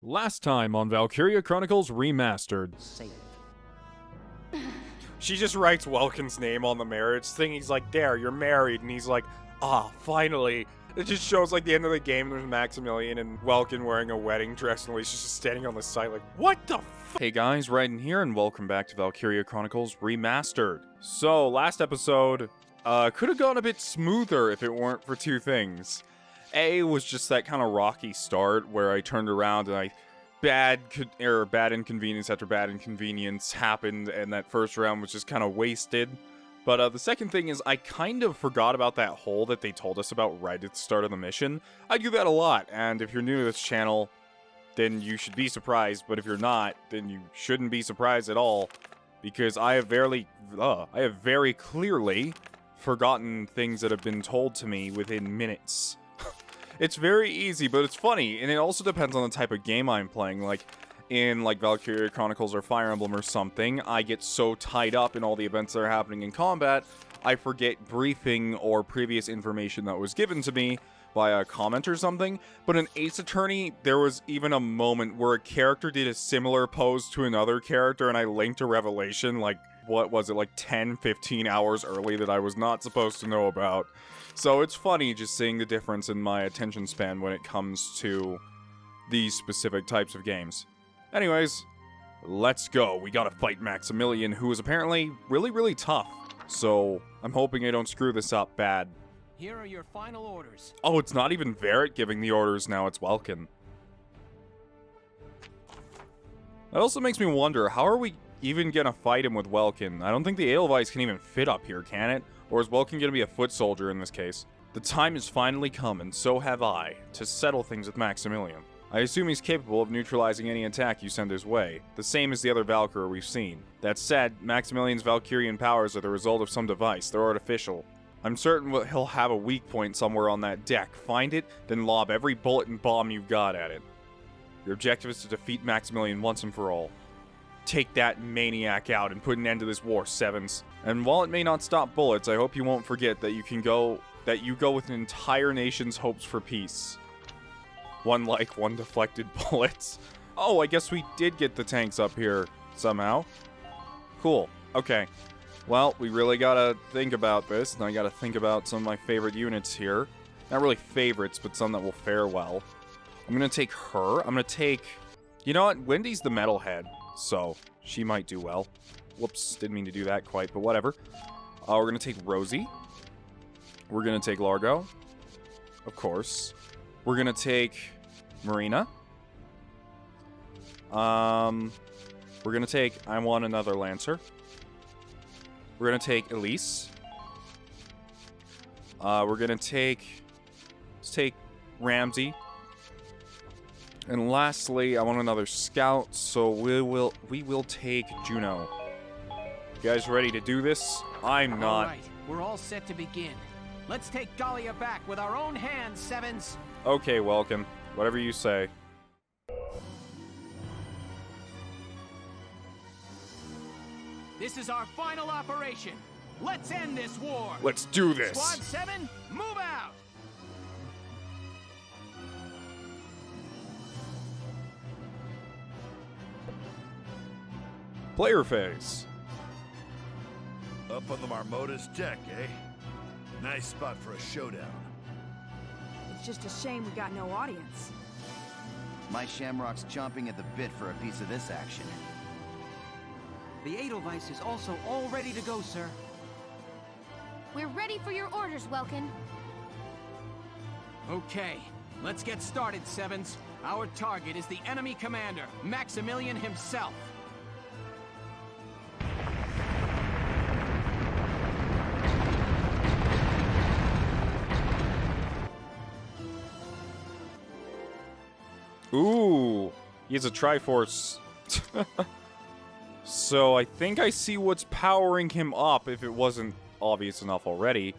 Last time on Valkyria Chronicles Remastered. Save. She just writes Welkin's name on the marriage thing. He's like, there, you're married. And he's like, ah, finally. It just shows like the end of the game. There's Maximilian and Welkin wearing a wedding dress, and Alicia's just standing on the side like, what the f? Hey guys, Ragnite here, and welcome back to Valkyria Chronicles Remastered. So, last episode could have gone a bit smoother if it weren't for two things. A was just that kind of rocky start where I turned around and bad inconvenience after bad inconvenience happened, and that first round was just kind of wasted. But the second thing is I kind of forgot about that hole that they told us about right at the start of the mission. I do that a lot, and if you're new to this channel, then you should be surprised. But if you're not, then you shouldn't be surprised at all, because I have very clearly forgotten things that have been told to me within minutes. It's very easy, but it's funny, and it also depends on the type of game I'm playing. Like, in Valkyria Chronicles or Fire Emblem or something, I get so tied up in all the events that are happening in combat, I forget briefing or previous information that was given to me by a comment or something. But in Ace Attorney, there was even a moment where a character did a similar pose to another character, and I linked a revelation, like, what was it, like 10, 15 hours early that I was not supposed to know about. So it's funny just seeing the difference in my attention span when it comes to these specific types of games. Anyways, let's go. We gotta fight Maximilian, who is apparently really, really tough. So I'm hoping I don't screw this up bad. Here are your final orders. Oh, it's not even Varrett giving the orders now, it's Welkin. That also makes me wonder, how are we even gonna fight him with Welkin? I don't think the Edelweiss can even fit up here, can it? Or is Welkin gonna be a foot soldier in this case? The time has finally come, and so have I, to settle things with Maximilian. I assume he's capable of neutralizing any attack you send his way, the same as the other Valkyrie we've seen. That said, Maximilian's Valkyrian powers are the result of some device, they're artificial. I'm certain he'll have a weak point somewhere on that deck. Find it, then lob every bullet and bomb you've got at it. Your objective is to defeat Maximilian once and for all. Take that maniac out and put an end to this war, Sevens. And while it may not stop bullets, I hope you won't forget that you go with an entire nation's hopes for peace. One life, one deflected bullets. Oh, I guess we did get the tanks up here somehow. Cool. Okay. Well, we really gotta think about this, and I gotta think about some of my favorite units here. Not really favorites, but some that will fare well. I'm gonna take her. I'm gonna take... You know what? Wendy's the metalhead, so she might do well. Whoops, didn't mean to do that quite, but whatever. We're gonna take Rosie. We're gonna take Largo. Of course. We're gonna take Marina. We're gonna take... I want another Lancer. We're gonna take Elise. We're gonna take... Let's take Ramsey. And lastly, I want another Scout, so we will take Juno. You guys ready to do this? I'm not. All right, we're all set to begin. Let's take Gallia back with our own hands, Sevens. Okay, Welkin. Whatever you say. This is our final operation. Let's end this war. Let's do this. Squad 7, move out. Player phase. Up on the Marmota's deck, eh? Nice spot for a showdown. It's just a shame we got no audience. My Shamrock's chomping at the bit for a piece of this action. The Edelweiss is also all ready to go, sir. We're ready for your orders, Welkin. Okay, let's get started, Sevens. Our target is the enemy commander, Maximilian himself. Ooh, he has a Triforce. So I think I see what's powering him up, if it wasn't obvious enough already.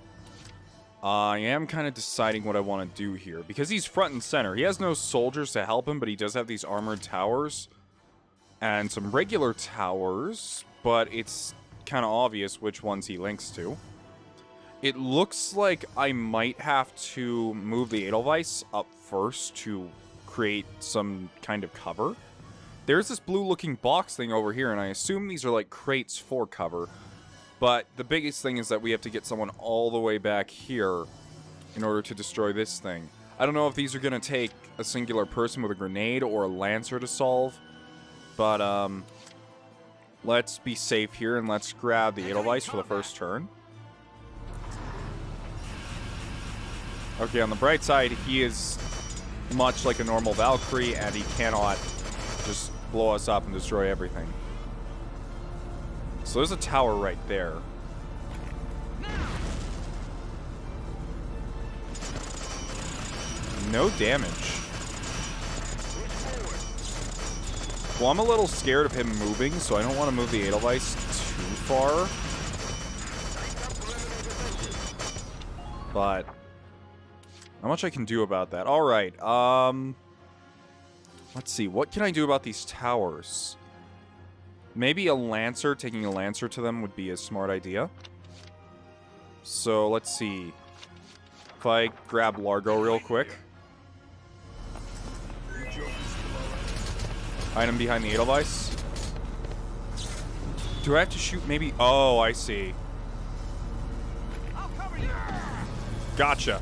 I am kind of deciding what I want to do here, because he's front and center. He has no soldiers to help him, but he does have these armored towers and some regular towers, but it's kind of obvious which ones he links to. It looks like I might have to move the Edelweiss up first to create some kind of cover. There's this blue-looking box thing over here, and I assume these are like crates for cover. But the biggest thing is that we have to get someone all the way back here in order to destroy this thing. I don't know if these are going to take a singular person with a grenade or a lancer to solve. But, let's be safe here, and let's grab the Edelweiss for the first turn. Okay, on the bright side, he is much like a normal Valkyrie, and he cannot just blow us up and destroy everything. So there's a tower right there. No damage. Well, I'm a little scared of him moving, so I don't want to move the Edelweiss too far. But not much I can do about that. All right. Let's see. What can I do about these towers? Maybe a lancer, taking a lancer to them would be a smart idea. So let's see. If I grab Largo real quick. Item behind the Edelweiss. Do I have to shoot maybe? Oh, I see. I'll cover you. Gotcha.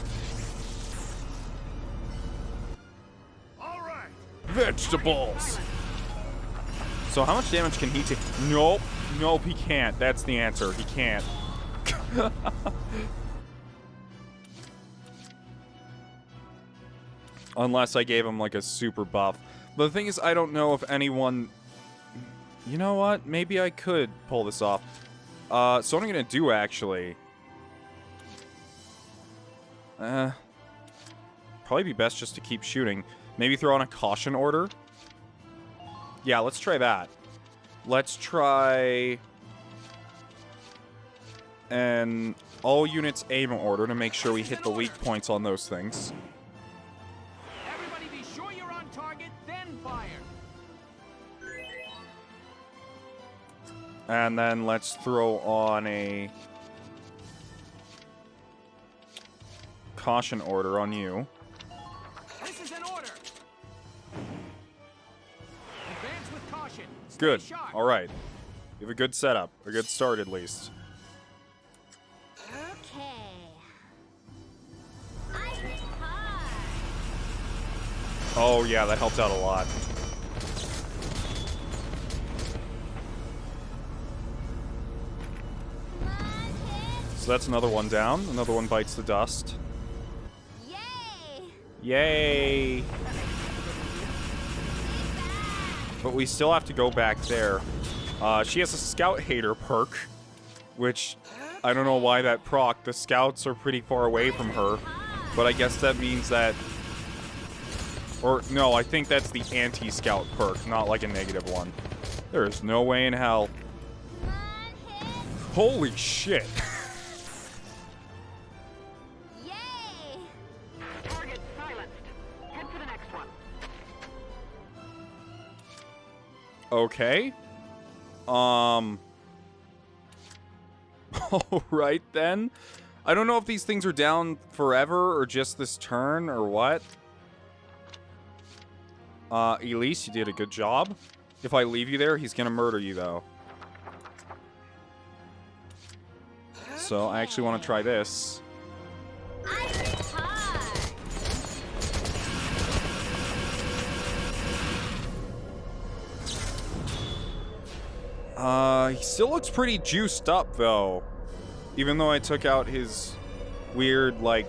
All right. Vegetables. So how much damage can he take? Nope. Nope, he can't. That's the answer. He can't. Unless I gave him like a super buff. But the thing is, I don't know if anyone... You know what? Maybe I could pull this off. So what I'm going to do, actually... probably be best just to keep shooting. Maybe throw on a caution order. Yeah, let's try that. Let's try... an all units aim order to make sure we hit the weak points on those things. Everybody be sure you're on target, then fire. And then let's throw on a caution order on you. This is an order. Advance with caution. Stay Good. sharp. All right. You have a good setup. A good start, at least. Okay. I hit hard. Oh, yeah, that helped out a lot. Come on, hit. So that's another one down. Another one bites the dust. Yay. Yay! But we still have to go back there. She has a Scout Hater perk, which I don't know why that proc. The scouts are pretty far away from her, but I guess that means that... Or, no, I think that's the anti-scout perk, not like a negative one. There is no way in hell. Come on, hit. Holy shit! Yay. Target silenced. Head for the next one. Okay. Alright then. I don't know if these things are down forever or just this turn or what. Elise, you did a good job. If I leave you there, he's gonna murder you though. So I actually want to try this. I hit hard. He still looks pretty juiced up though. Even though I took out his weird, like...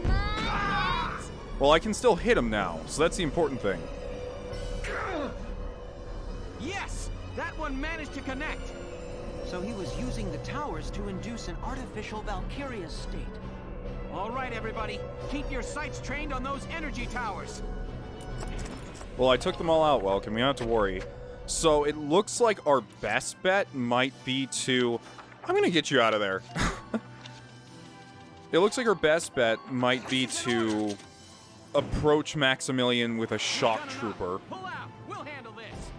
Come on, hit. Well, I can still hit him now, so that's the important thing. Yes, that one managed to connect. So he was using the towers to induce an artificial Valkyria state. All right, everybody, keep your sights trained on those energy towers. Well, I took them all out, Welkin. We don't have to worry. So it looks like our best bet might be to... I'm gonna get you out of there. It looks like our best bet might be to approach Maximilian with a shock trooper. Pull out. We'll handle this.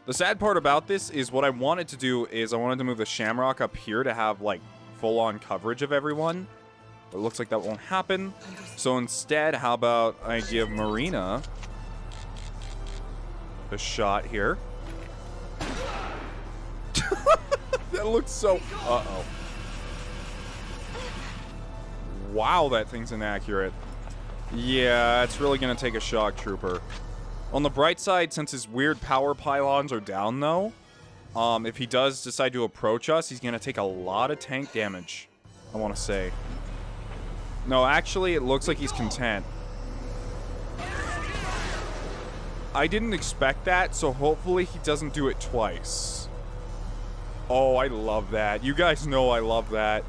The sad part about this is what I wanted to do is I wanted to move the Shamrock up here to have, like, full-on coverage of everyone. But it looks like that won't happen. So instead, how about I give Marina a shot here. That looks so... Uh-oh. Wow, that thing's inaccurate. Yeah, it's really going to take a shock trooper. On the bright side, since his weird power pylons are down, though, if he does decide to approach us, he's going to take a lot of tank damage, I want to say. No, actually, it looks like he's content. I didn't expect that, so hopefully he doesn't do it twice. Oh, I love that. You guys know I love that.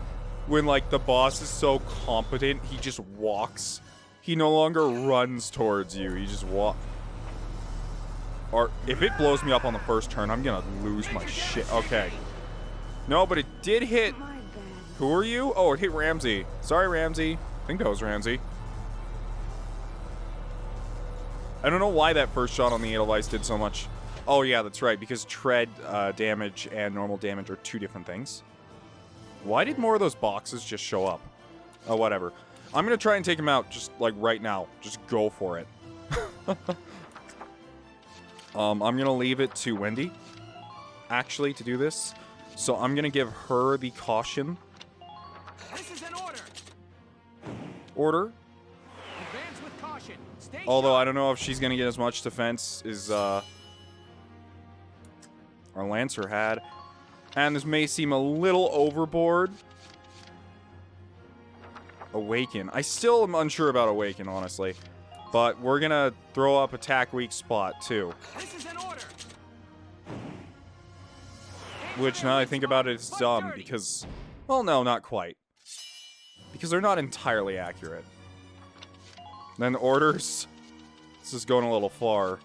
When, like, the boss is so competent, he just walks. He no longer runs towards you. He just walks. Or, if it blows me up on the first turn, I'm gonna lose my shit. Okay. No, but it did hit... Who are you? Oh, it hit Ramsey. Sorry, Ramsey. I think that was Ramsey. I don't know why that first shot on the Edelweiss did so much. Oh, yeah, that's right, because tread damage and normal damage are two different things. Why did more of those boxes just show up? Oh, whatever. I'm going to try and take him out just, like, right now. Just go for it. I'm going to leave it to Wendy, actually, to do this. So I'm going to give her the caution. This is an order. Order. Advance with caution. Stay Although sharp. I don't know if she's going to get as much defense as our Lancer had. And this may seem a little overboard. Awaken. I still am unsure about Awaken, honestly. But we're going to throw up attack weak spot, too. This is an order. Which, now that I think about it, it's dumb because... Well, no, not quite. Because they're not entirely accurate. Then orders. This is going a little far.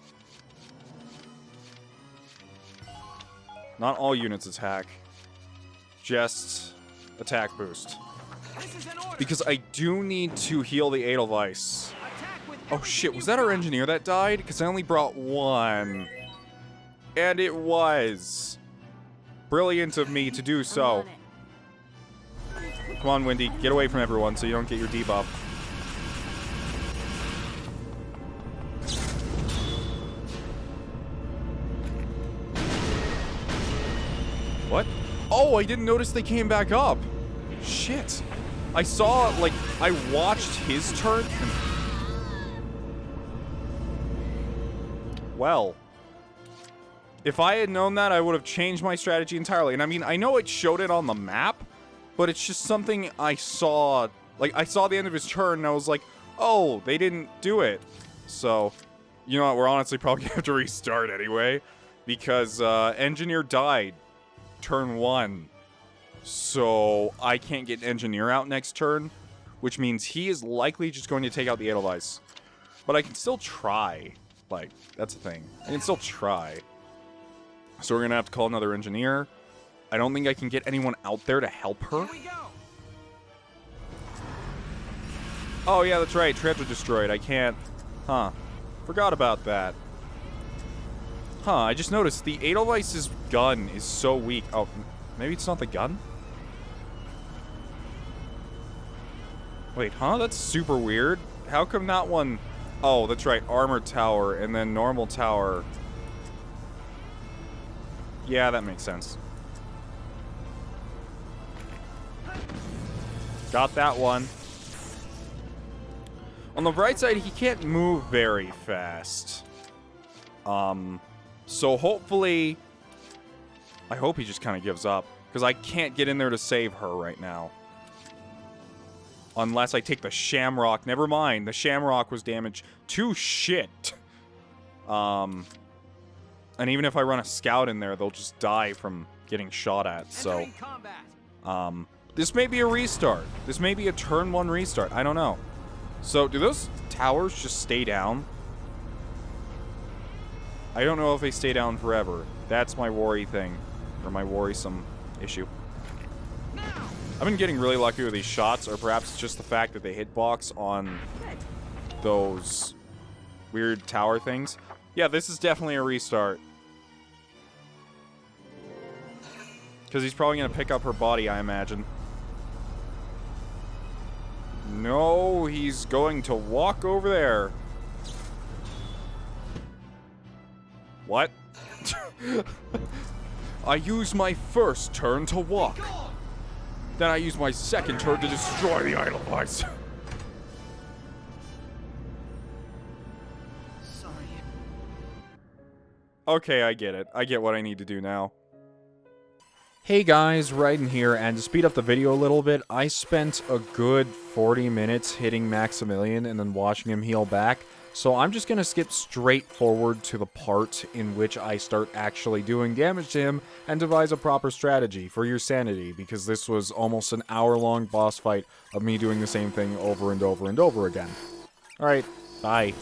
Not all units attack. Just attack boost. This is an order. Because I do need to heal the Edelweiss. Attack with Oh shit, was that our engineer that died? Because I only brought one. And it was. Brilliant of me to do so. Come on, Wendy, get away from everyone so you don't get your debuff. What? Oh, I didn't notice they came back up. Shit. I saw, like, I watched his turn. Well. If I had known that, I would have changed my strategy entirely. And I mean, I know it showed it on the map, but it's just something I saw. Like, I saw the end of his turn, and I was like, oh, they didn't do it. So, you know what? We're honestly probably going to have to restart anyway. Because Engineer died turn 1. So, I can't get Engineer out next turn. Which means he is likely just going to take out the Edelweiss. But I can still try. Like, that's the thing. I can still try. So we're going to have to call another engineer. I don't think I can get anyone out there to help her. Here we go. Oh, yeah, that's right. Treads are destroyed. I can't... Huh. Forgot about that. Huh, I just noticed the Edelweiss's gun is so weak. Oh, maybe it's not the gun? Wait, huh? That's super weird. How come that one... Oh, that's right. Armored tower and then normal tower... Yeah, that makes sense. Got that one. On the bright side, he can't move very fast. So hopefully... I hope he just kind of gives up. Because I can't get in there to save her right now. Unless I take the Shamrock. Never mind, the Shamrock was damaged to shit. And even if I run a scout in there, they'll just die from getting shot at, so... Entering combat. This may be a restart. This may be a turn 1 restart. I don't know. So, do those towers just stay down? I don't know if they stay down forever. That's my worry thing. Or my worrisome issue. Now. I've been getting really lucky with these shots, or perhaps it's just the fact that they hitbox on those weird tower things. Yeah, this is definitely a restart. Because he's probably going to pick up her body, I imagine. No, he's going to walk over there. What? I use my first turn to walk. Then I use my second turn to destroy the Edelweiss. Sorry. Okay, I get it. I get what I need to do now. Hey guys, Raiden here, and to speed up the video a little bit, I spent a good 40 minutes hitting Maximilian and then watching him heal back, so I'm just gonna skip straight forward to the part in which I start actually doing damage to him and devise a proper strategy for your sanity, because this was almost an hour-long boss fight of me doing the same thing over and over and over again. Alright, bye.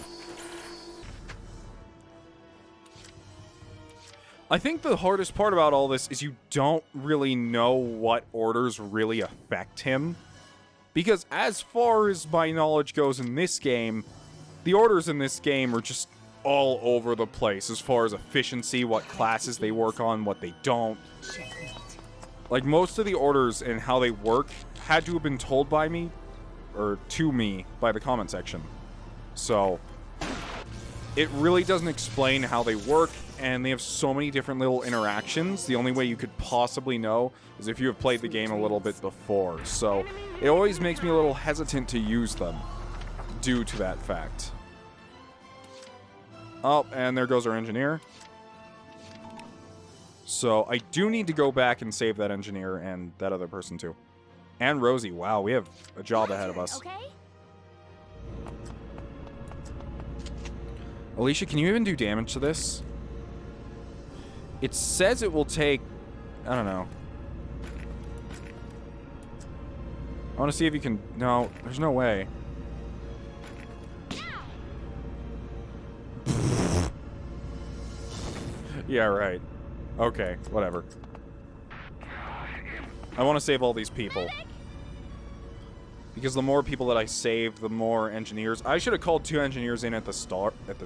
I think the hardest part about all this is you don't really know what orders really affect him. Because as far as my knowledge goes in this game, the orders in this game are just all over the place as far as efficiency, what classes they work on, what they don't. Like, most of the orders and how they work had to have been told by me, or to me, by the comment section. So, it really doesn't explain how they work, and they have so many different little interactions. The only way you could possibly know is if you have played the game a little bit before. So it always makes me a little hesitant to use them due to that fact. Oh, and there goes our engineer. So I do need to go back and save that engineer and that other person too. And Rosie. Wow, we have a job ahead of us. Okay? Alicia, can you even do damage to this? It says it will take... I don't know. I want to see if you can... No, there's no way. Yeah, right. Okay, whatever. I want to save all these people. Because the more people that I save, the more engineers... I should have called 2 engineers in at the start, but,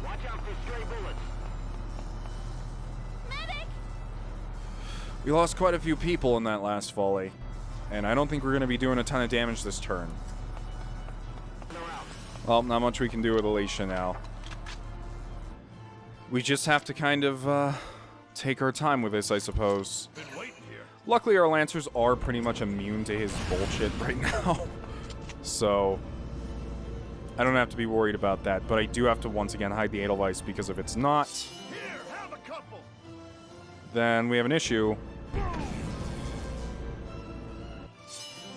Watch out for stray bullets. we lost quite a few people in that last volley. And I don't think we're going to be doing a ton of damage this turn. Well, not much we can do with Alicia now. We just have to kind of, take our time with this, I suppose. Been waiting here. Luckily, our Lancers are pretty much immune to his bullshit right now. So, I don't have to be worried about that. But I do have to, once again, hide the Edelweiss, because if it's not, Here, have a couple. then we have an issue.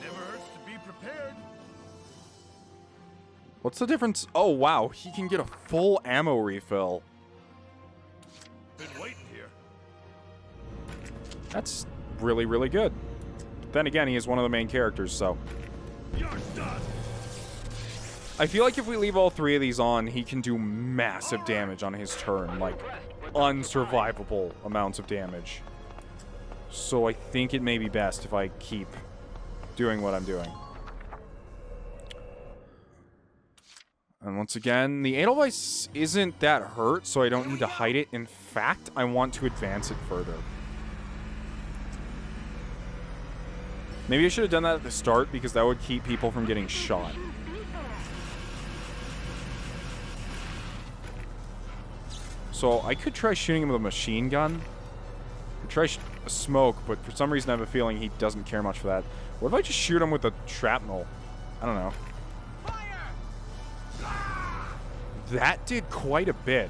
Never hurts to be prepared. What's the difference? Oh, wow. He can get a full ammo refill. Been waiting here. That's really, really good. But then again, he is one of the main characters, so... You're done. I feel like if we leave all 3 of these on, he can do massive damage on his turn. Like, unsurvivable amounts of damage. So I think it may be best if I keep doing what I'm doing. And once again, the Edelweiss isn't that hurt, so I don't need to hide it. In fact, I want to advance it further. Maybe I should have done that at the start, because that would keep people from getting shot. So I could try shooting him with a machine gun. Or try a smoke, but for some reason I have a feeling he doesn't care much for that. What if I just shoot him with a shrapnel? I don't know. That did quite a bit.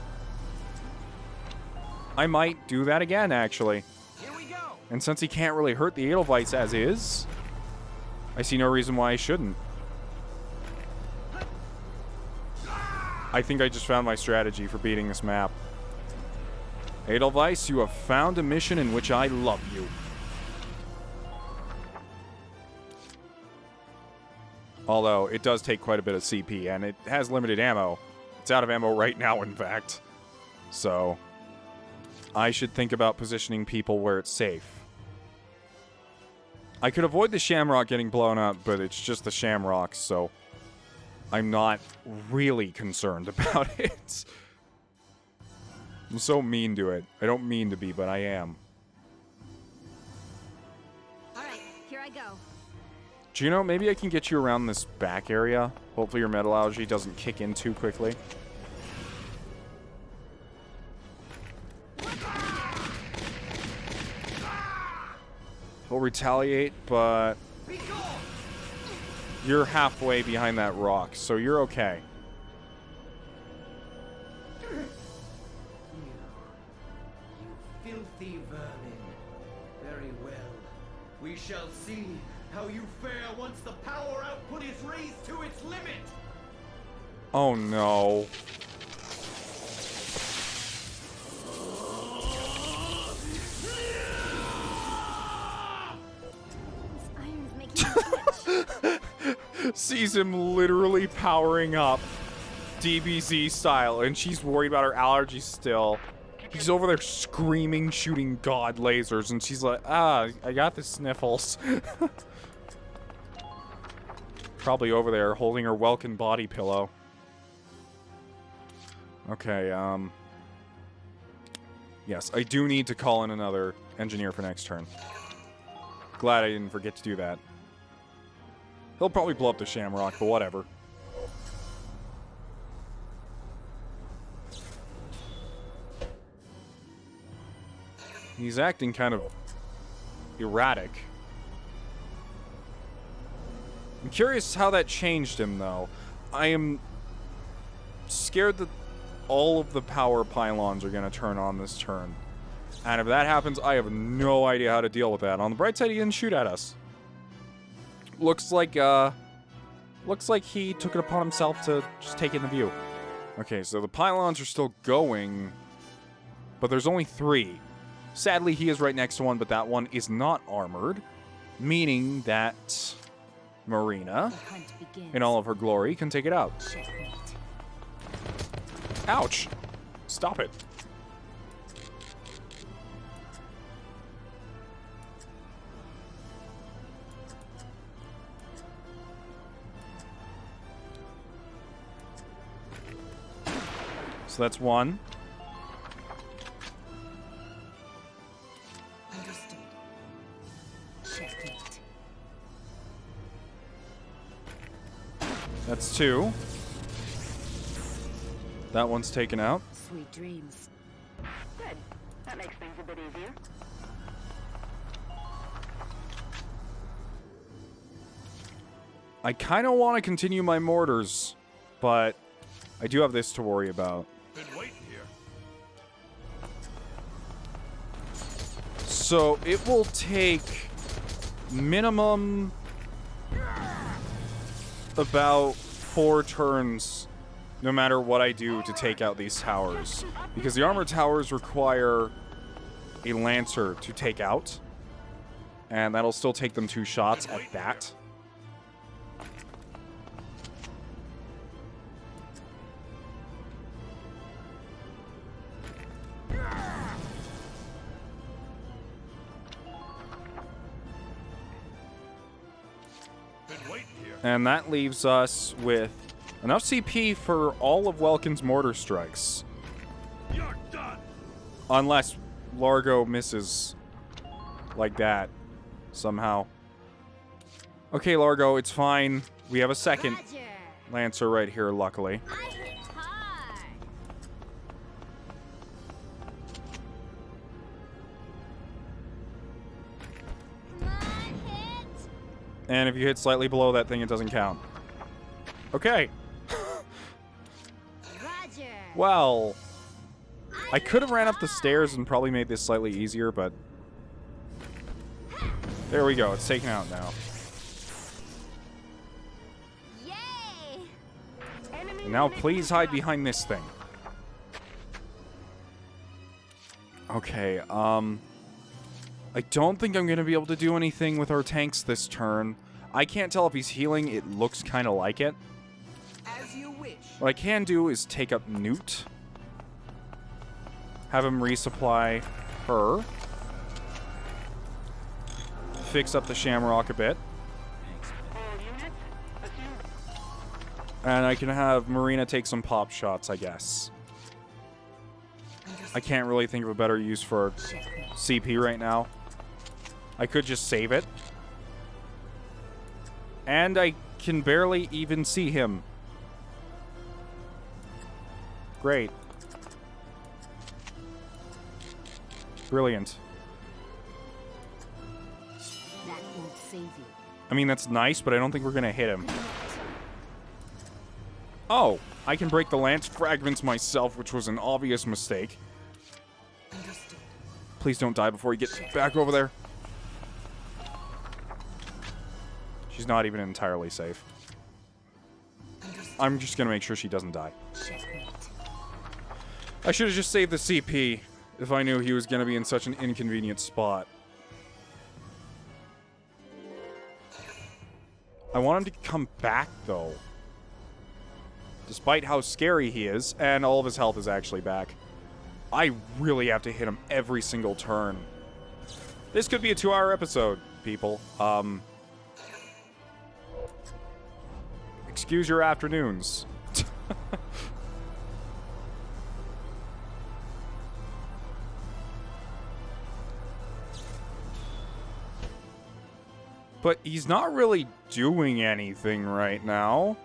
I might do that again, actually. Here we go. And since he can't really hurt the Edelweiss as is, I see no reason why I shouldn't. I think I just found my strategy for beating this map. Edelweiss, you have found a mission in which I love you. Although, it does take quite a bit of CP, and it has limited ammo. It's out of ammo right now, in fact. So, I should think about positioning people where it's safe. I could avoid the Shamrock getting blown up, but it's just the Shamrocks, so I'm not really concerned about it. I'm so mean to it. I don't mean to be, but I am. Alright, Do you know, maybe I can get you around this back area. Hopefully your metallurgy doesn't kick in too quickly. He'll retaliate, but you're halfway behind that rock, so you're okay. You filthy vermin. Very well. We shall see how you fare once the power output is raised to its limit. Oh no. This iron's making me twitch. Sees him literally powering up DBZ style, and she's worried about her allergies still. He's over there screaming, shooting god lasers, and she's like, I got the sniffles. Probably over there holding her Welkin body pillow. Okay, yes, I do need to call in another engineer for next turn. Glad I didn't forget to do that. He'll probably blow up the Shamrock, but whatever. He's acting kind of erratic. I'm curious how that changed him, though. I am scared that all of the power pylons are going to turn on this turn. And if that happens, I have no idea how to deal with that. On the bright side, he didn't shoot at us. Looks like he took it upon himself to just take in the view. Okay, so the pylons are still going, but there's only 3. Sadly, he is right next to one, but that one is not armored, meaning that Marina, in all of her glory, can take it out. Ouch! Stop it. So that's 1. Understood. Checkmate. That's 2. That one's taken out. Sweet dreams. Good. That makes things a bit easier. I kind of want to continue my mortars, but I do have this to worry about. Been waiting here. So it will take minimum about 4 turns no matter what I do to take out these towers. Because the armor towers require a Lancer to take out. And that'll still take them 2 shots at that. And that leaves us with enough CP for all of Welkin's mortar strikes. You're done. Unless Largo misses like that somehow. Okay, Largo, it's fine. We have a second Roger. Lancer right here, luckily. I hit hard. Come on, hit. And if you hit slightly below that thing, it doesn't count. Okay. Roger. Well, I could have ran up the stairs and probably made this slightly easier, but there we go. It's taken out now. Yay. And now please hide behind this thing. Okay, I don't think I'm going to be able to do anything with our tanks this turn. I can't tell if he's healing. It looks kind of like it. As you wish. What I can do is take up Newt. Have him resupply her. Fix up the Shamrock a bit. All units, assume. And I can have Marina take some pop shots, I guess. I can't really think of a better use for CP right now. I could just save it. And I can barely even see him. Great. Brilliant. That won't save you. I mean, that's nice, but I don't think we're gonna hit him. Oh, I can break the lance fragments myself, which was an obvious mistake. Please don't die before you get back over there. She's not even entirely safe. I'm just gonna make sure she doesn't die. I should have just saved the CP if I knew he was gonna be in such an inconvenient spot. I want him to come back, though. Despite how scary he is, and all of his health is actually back. I really have to hit him every single turn. This could be a 2-hour episode, people. Excuse your afternoons. But he's not really doing anything right now.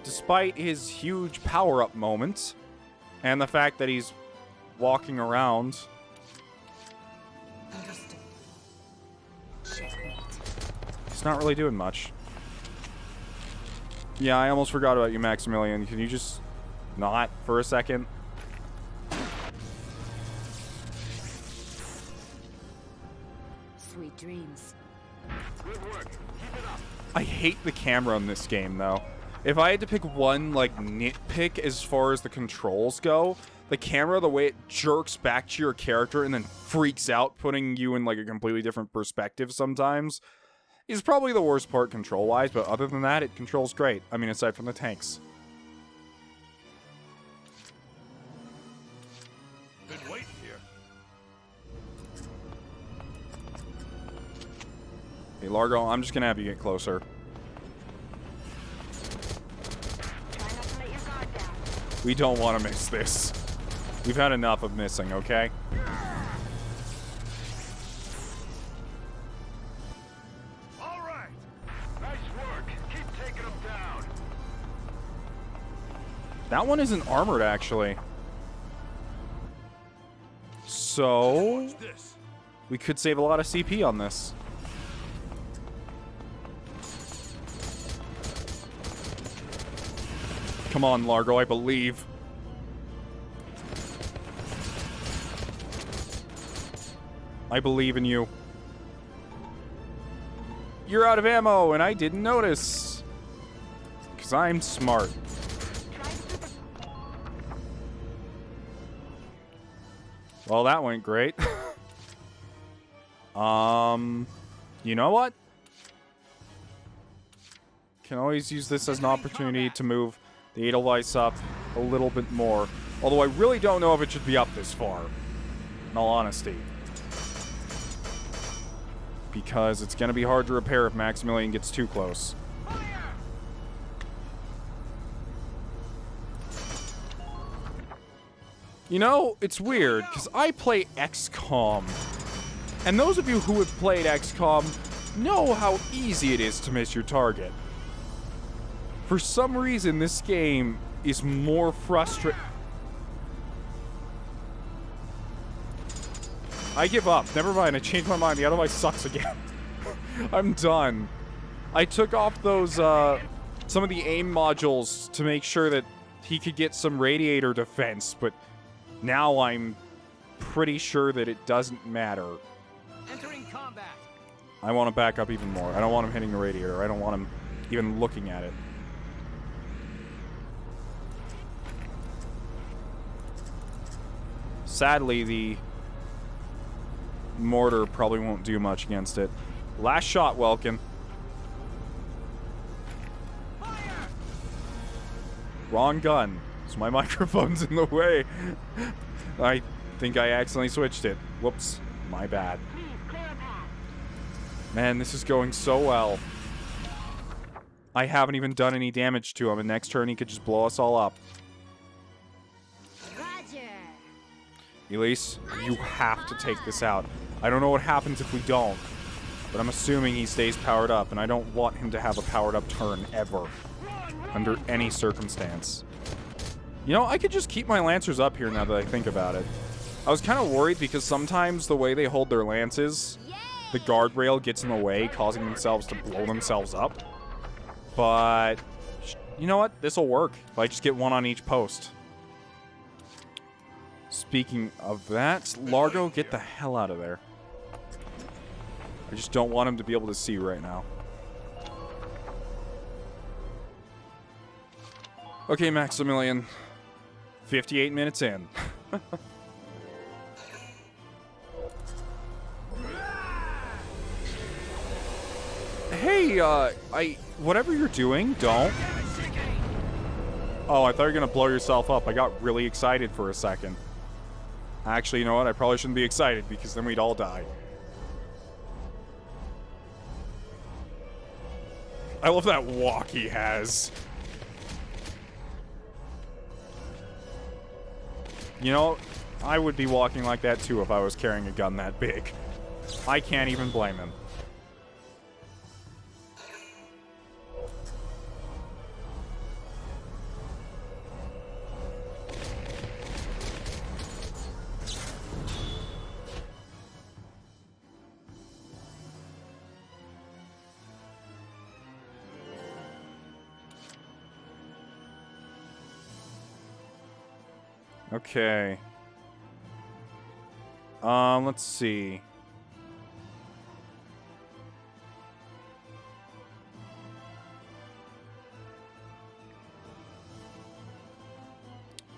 Despite his huge power-up moments. And the fact that he's walking around. He's not really doing much. Yeah, I almost forgot about you, Maximilian. Can you just not for a second? Sweet dreams. Good work. Keep it up. I hate the camera in this game, though. If I had to pick one, like, nitpick as far as the controls go, the camera, the way it jerks back to your character and then freaks out, putting you in, like, a completely different perspective sometimes, is probably the worst part control-wise, but other than that, it controls great. I mean, aside from the tanks. Been waiting here. Hey, Largo, I'm just gonna have you get closer. Try not to let your guard down. We don't want to miss this. We've had enough of missing, okay? All right. Nice work. Keep taking them down. That one isn't armored, actually. So, Watch this. we could save a lot of CP on this. Come on, Largo, I believe. I believe in you. You're out of ammo, and I didn't notice. Because I'm smart. Well, that went great. You know what? Can always use this as an opportunity to move the Edelweiss up a little bit more. Although I really don't know if it should be up this far. In all honesty. Because it's going to be hard to repair if Maximilian gets too close. You know, it's weird, because I play XCOM. And those of you who have played XCOM know how easy it is to miss your target. For some reason, this game is more frustrating. I give up. Never mind, I changed my mind. The Otherwise sucks again. I'm done. I took off those, some of the aim modules to make sure that he could get some radiator defense, but now I'm pretty sure that it doesn't matter. Entering combat. I want to back up even more. I don't want him hitting the radiator. I don't want him even looking at it. Sadly, the mortar probably won't do much against it. Last shot, Welkin. Fire! Wrong gun. So my microphone's in the way. I think I accidentally switched it. Whoops. My bad. Please clear a path. Man, this is going so well. I haven't even done any damage to him, and next turn he could just blow us all up. Roger. Elise, you have to take this out. I don't know what happens if we don't. But I'm assuming he stays powered up, and I don't want him to have a powered up turn ever. Under any circumstance. You know, I could just keep my Lancers up here now that I think about it. I was kind of worried because sometimes the way they hold their lances, the guardrail gets in the way, causing themselves to blow themselves up. But, you know what? This'll work if I just get one on each post. Speaking of that, Largo, get the hell out of there. I just don't want him to be able to see right now. Okay, Maximilian. 58 minutes in. Hey, whatever you're doing, don't. Oh, I thought you were gonna blow yourself up. I got really excited for a second. Actually, you know what? I probably shouldn't be excited because then we'd all die. I love that walk he has. You know, I would be walking like that too if I was carrying a gun that big. I can't even blame him. Okay. Let's see.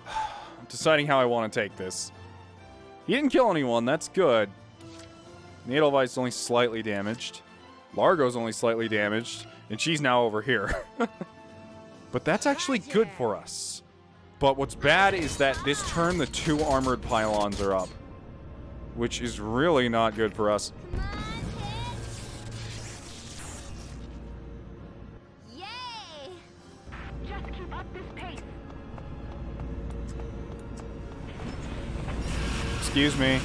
I'm deciding how I want to take this. He didn't kill anyone, that's good. The Edelweiss is only slightly damaged. Largo's only slightly damaged, and she's now over here. But that's actually good for us. But what's bad is that this turn the 2 armored pylons are up. Which is really not good for us. Yay! Just keep up this pace. Excuse me.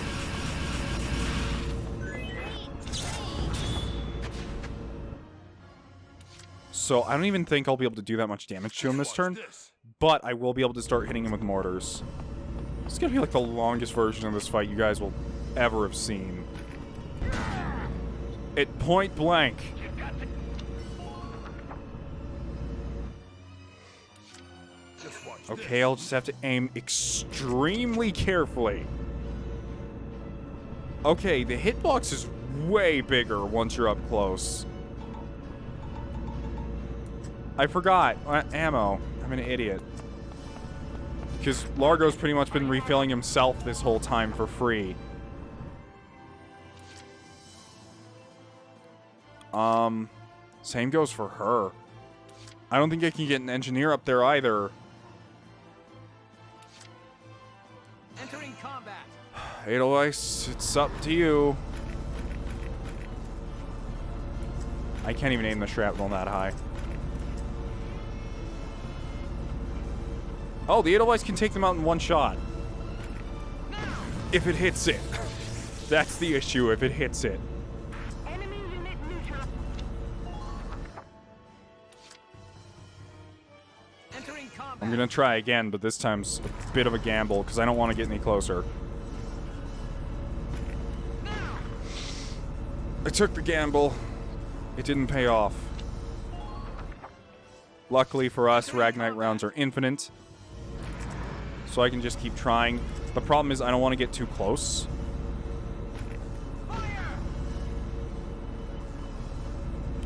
So I don't even think I'll be able to do that much damage to him this turn. But I will be able to start hitting him with mortars. It's gonna be like the longest version of this fight you guys will ever have seen. At point blank. Okay, I'll just have to aim extremely carefully. Okay, the hitbox is way bigger once you're up close. I forgot. Ammo. I'm an idiot. Because Largo's pretty much been refilling himself this whole time for free. Same goes for her. I don't think I can get an engineer up there either. Entering combat. Edelweiss, it's up to you. I can't even aim the shrapnel that high. Oh, the Edelweiss can take them out in one shot. If it hits it. That's the issue, if it hits it. Enemy unit neutral. Entering combat. I'm gonna try again, but this time's a bit of a gamble, because I don't want to get any closer. I took the gamble. It didn't pay off. Luckily for us, Ragnite rounds are infinite. So I can just keep trying. The problem is I don't want to get too close.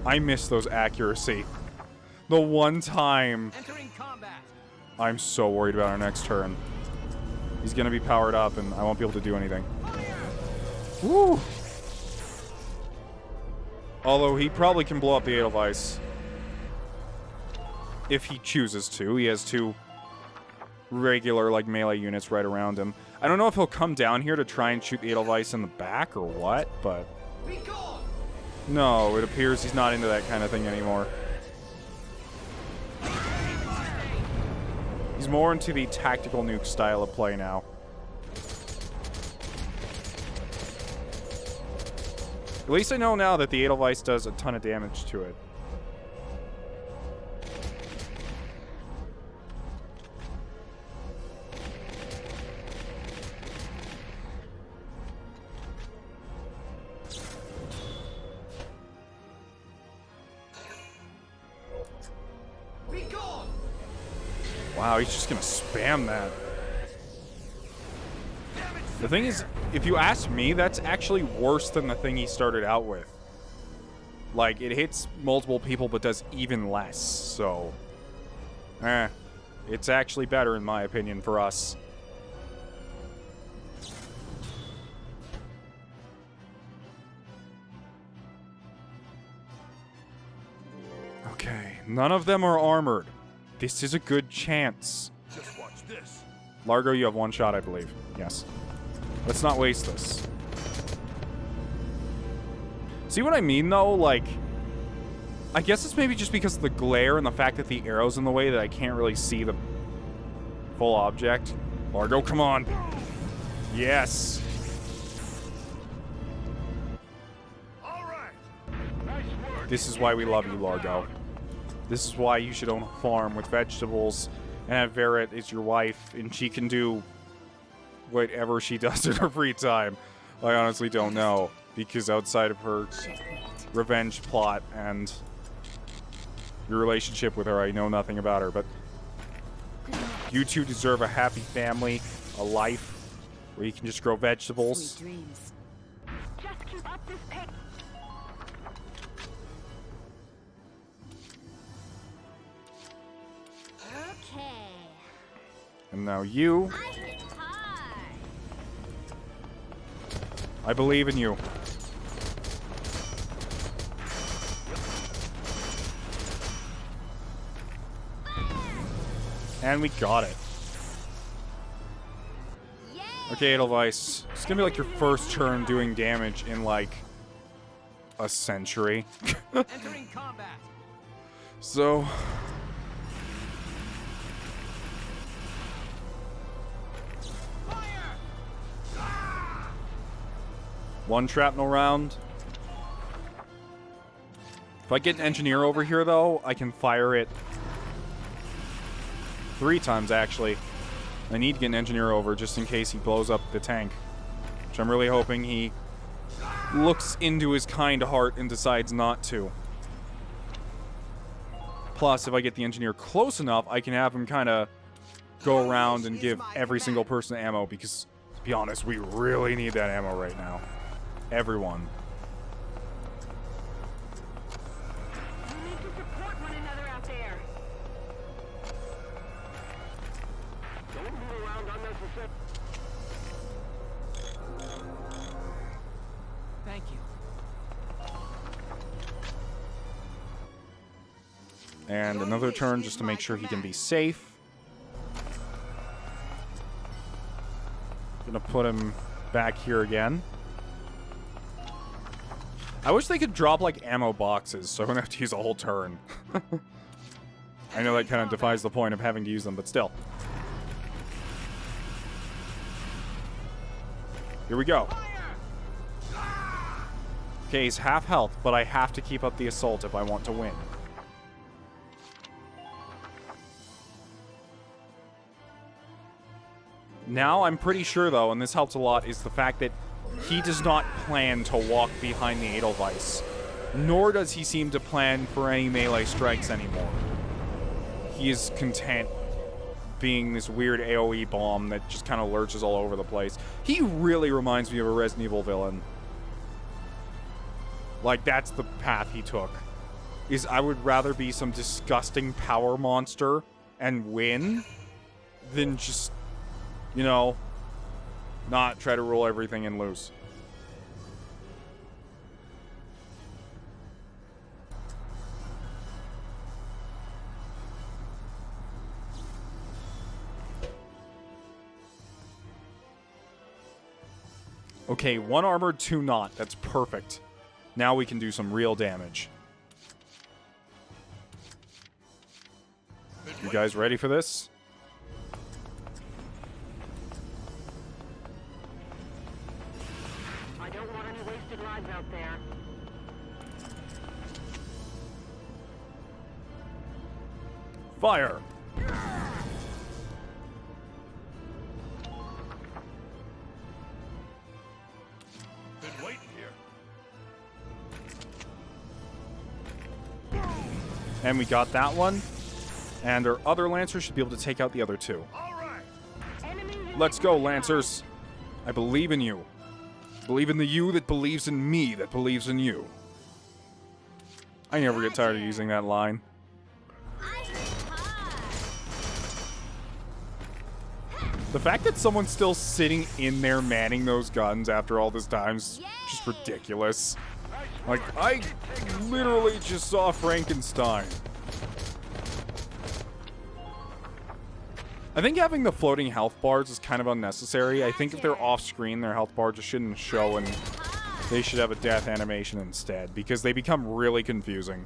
I miss those accuracy. The one time. Entering combat. I'm so worried about our next turn. He's going to be powered up and I won't be able to do anything. Woo! Although he probably can blow up the Edelweiss. If he chooses to. He has 2 regular, like, melee units right around him. I don't know if he'll come down here to try and shoot the Edelweiss in the back or what, but... No, it appears he's not into that kind of thing anymore. He's more into the tactical nuke style of play now. At least I know now that the Edelweiss does a ton of damage to it. Wow, he's just gonna spam that. The thing is, if you ask me, that's actually worse than the thing he started out with. Like, it hits multiple people but does even less, so... it's actually better, in my opinion, for us. Okay, none of them are armored. This is a good chance. Just watch this. Largo, you have one shot, I believe. Yes. Let's not waste this. See what I mean, though? Like, I guess it's maybe just because of the glare and the fact that the arrow's in the way that I can't really see the full object. Largo, come on. Yes. All right. Nice work. This is why we love you, Largo. This is why you should own a farm with vegetables and have Verret as your wife, and she can do whatever she does in her free time. I honestly don't know, because outside of her revenge plot and your relationship with her, I know nothing about her, but you two deserve a happy family, a life where you can just grow vegetables. Sweet dreams. Just keep up this pace. Okay. And now you, I hit hard. I believe in you. And we got it. Yay! Okay, Edelweiss. It's gonna be like your first turn doing damage in like a century. Entering combat. So one shrapnel round. If I get an engineer over here, though, I can fire it 3 times, actually. I need to get an engineer over just in case he blows up the tank, which I'm really hoping he looks into his kind heart and decides not to. Plus, if I get the engineer close enough, I can have him kind of go around and give every single person ammo, because, to be honest, we really need that ammo right now. Everyone. You need to support one another out there. Don't move around unnecessarily. Thank you. And another turn just to make sure he can be safe. Gonna put him back here again. I wish they could drop, like, ammo boxes, so I wouldn't have to use a whole turn. I know that kind of defies the point of having to use them, but still. Here we go. Okay, he's half health, but I have to keep up the assault if I want to win. Now, I'm pretty sure, though, and this helps a lot, is the fact that he does not plan to walk behind the Edelweiss, nor does he seem to plan for any melee strikes anymore. He is content being this weird AoE bomb that just kind of lurches all over the place. He really reminds me of a Resident Evil villain. Like, that's the path he took. Is I would rather be some disgusting power monster and win than just, you know, not try to rule everything and lose. Okay, 1 armored, 2 not. That's perfect. Now we can do some real damage. You guys ready for this? I don't want any wasted lives. odds out there. Fire! Been waiting here. And we got that one. And our other Lancers should be able to take out the other two. All right. Let's go, Lancers. I believe in you. I believe in the you that believes in me that believes in you. I never get tired of using that line. The fact that someone's still sitting in there manning those guns after all this time is just ridiculous. Like, I literally just saw Frankenstein. I think having the floating health bars is kind of unnecessary. I think if they're off screen, their health bar just shouldn't show, and they should have a death animation instead, because they become really confusing.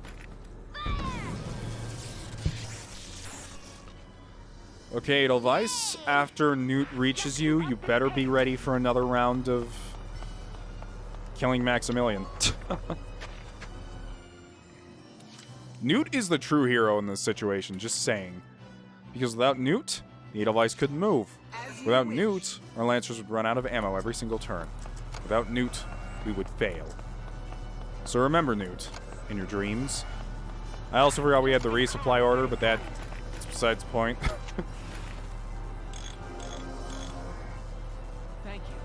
Okay, Edelweiss, after Newt reaches you, you better be ready for another round of killing Maximilian. Newt is the true hero in this situation, just saying. Because without Newt, the Edelweiss couldn't move. Without Newt, our Lancers would run out of ammo every single turn. Without Newt, we would fail. So remember, Newt, in your dreams. I also forgot we had the resupply order, but that's besides the point. Thank you.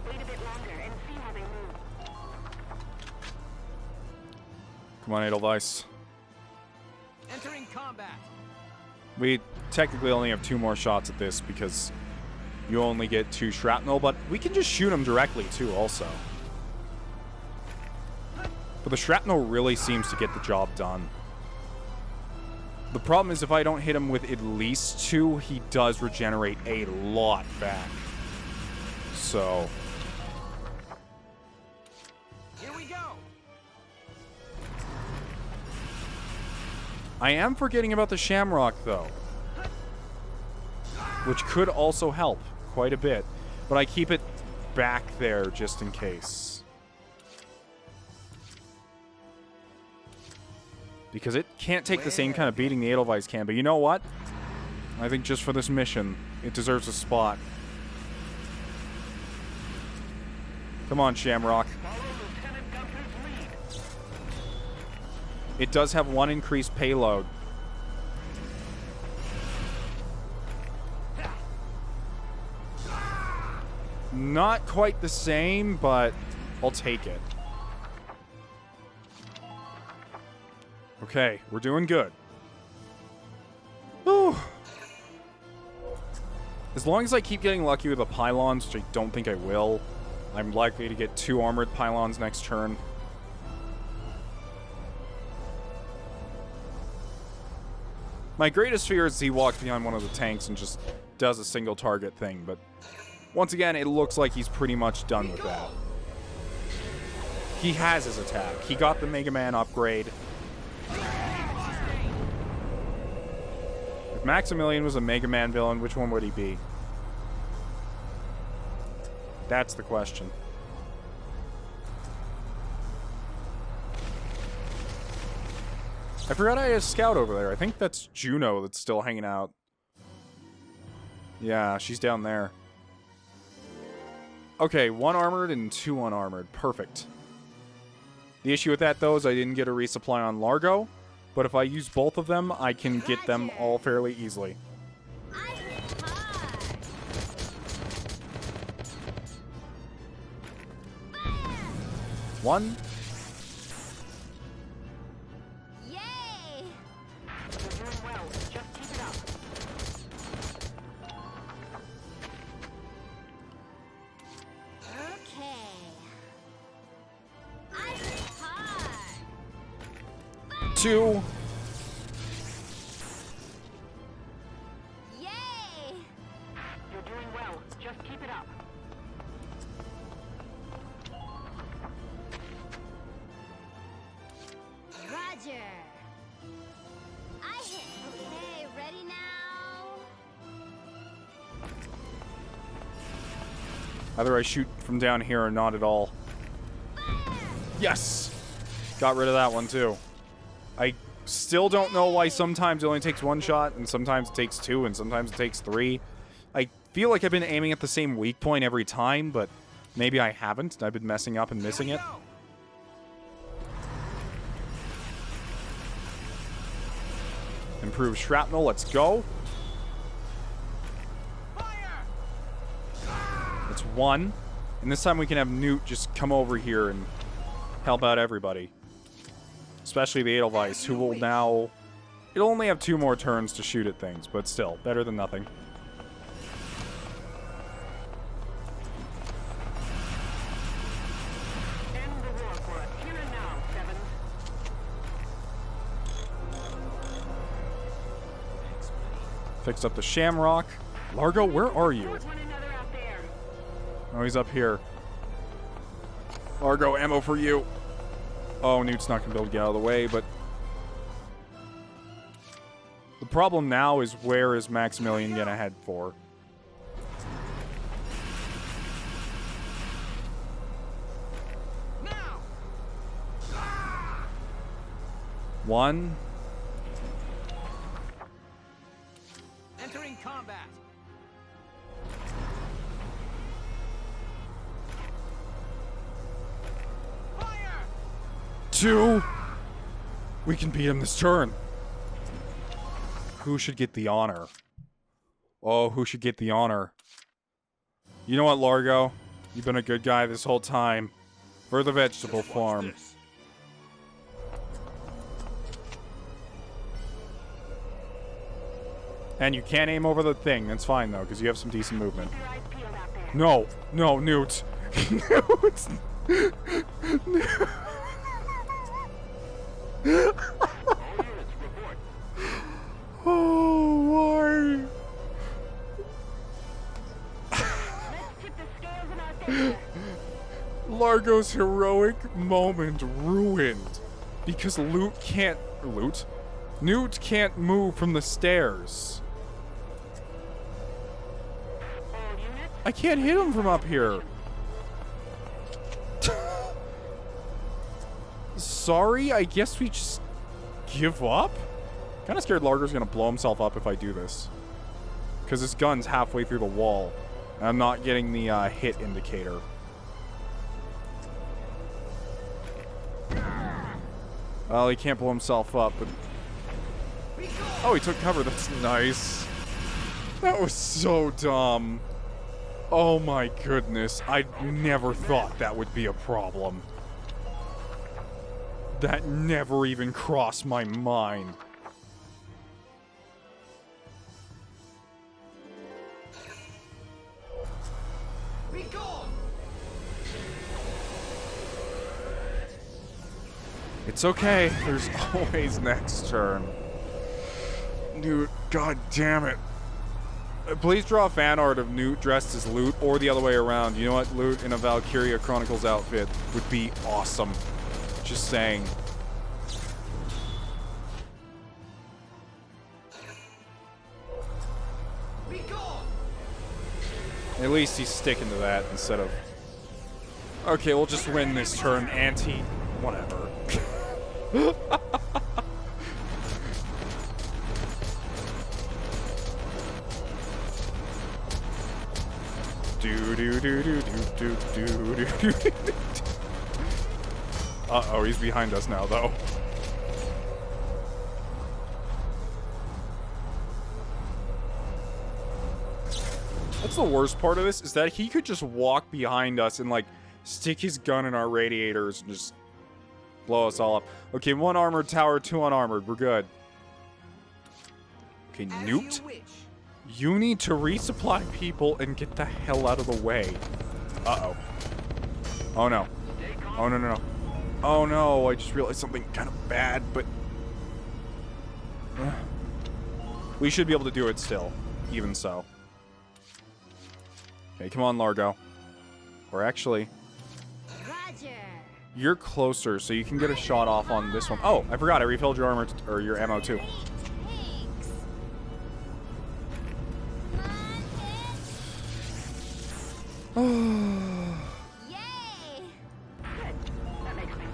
Wait a bit longer and see how they move. Come on, Edelweiss. Entering combat. We technically only have 2 more shots at this because you only get 2 shrapnel, but we can just shoot them directly too also. But the shrapnel really seems to get the job done. The problem is if I don't hit him with at least 2, he does regenerate a lot back. So... Here we go. I am forgetting about the Shamrock, though. Which could also help quite a bit. But I keep it back there just in case. Because it can't take the same kind of beating the Edelweiss can. But you know what? I think just for this mission, it deserves a spot. Come on, Shamrock. It does have 1 increased payload. Not quite the same, but I'll take it. Okay, we're doing good. Whew. As long as I keep getting lucky with the pylons, which I don't think I will, I'm likely to get 2 armored pylons next turn. My greatest fear is he walks behind one of the tanks and just does a single target thing, but once again, it looks like he's pretty much done with that. He has his attack. He got the Mega Man upgrade. If Maximilian was a Mega Man villain, which one would he be? That's the question. I forgot I had a scout over there. I think that's Juno that's still hanging out. Yeah, she's down there. Okay, 1 armored and 2 unarmored. Perfect. The issue with that, though, is I didn't get a resupply on Largo, but if I use both of them, I can get them all fairly easily. One. Yay! You're doing well. Just keep it up. Okay. I hit hard. 2. Yay! You're doing well. Just keep it up. Roger. I hit. Okay, ready now? Either I shoot from down here or not at all. Yes! Got rid of that one, too. I still don't know why sometimes it only takes one shot, and sometimes it takes two, and sometimes it takes three. I feel like I've been aiming at the same weak point every time, but maybe I haven't. I've been messing up and missing it. Improve shrapnel, let's go. That's one. And this time we can have Newt just come over here and help out everybody. Especially the Edelweiss, who will now... It'll only have 2 more turns to shoot at things, but still, better than nothing. End the war for us here and now, Sevens. Fixed up the Shamrock. Largo, where are you? Support one another out there. Oh, he's up here. Largo, ammo for you. Oh, Newt's not going to be able to get out of the way, but... The problem now is where is Maximilian going to head for? Now! One. Entering combat. Fire! 2. We can beat him this turn. Who should get the honor? Oh, who should get the honor? You know what, Largo? You've been a good guy this whole time. For the vegetable farm. And you can't aim over the thing. That's fine, though, because you have some decent movement. Keep your eyes peeled out there. No. No, Newt. Newt. Oh, why? Let's tip the scales in our favor. Largo's heroic moment ruined. Because Newt can't move from the stairs. All units, I can't hit him from up here. Sorry, I guess we just give up? Kind of scared Largo's gonna blow himself up if I do this. Because his gun's halfway through the wall. And I'm not getting the hit indicator. Well, he can't blow himself up, but... Oh, he took cover. That's nice. That was so dumb. Oh my goodness. I never thought that would be a problem. That never even crossed my mind. Be gone! It's okay. There's always next turn. Newt, god damn it. Please draw fan art of Newt dressed as Loot, or the other way around. You know what? Loot in a Valkyria Chronicles outfit would be awesome. Just saying. Be gone! At least he's sticking to that instead of... Okay, we'll just win this turn, Auntie. Whatever. Uh-oh, he's behind us now, though. That's the worst part of this, is that he could just walk behind us and, like, stick his gun in our radiators and just blow us all up. Okay, 1 armored tower, 2 unarmored. We're good. Okay, Newt. You need to resupply people and get the hell out of the way. Uh-oh. Oh, no. Oh, no, no, no. Oh, no. I just realized something kind of bad, but... we should be able to do it still. Even so. Okay, come on, Largo. Or actually... Roger. You're closer, so you can get a shot off on this one. Oh, I forgot. I refilled your armor, or your ammo, too. Thanks. Come on, Yay! good. That makes me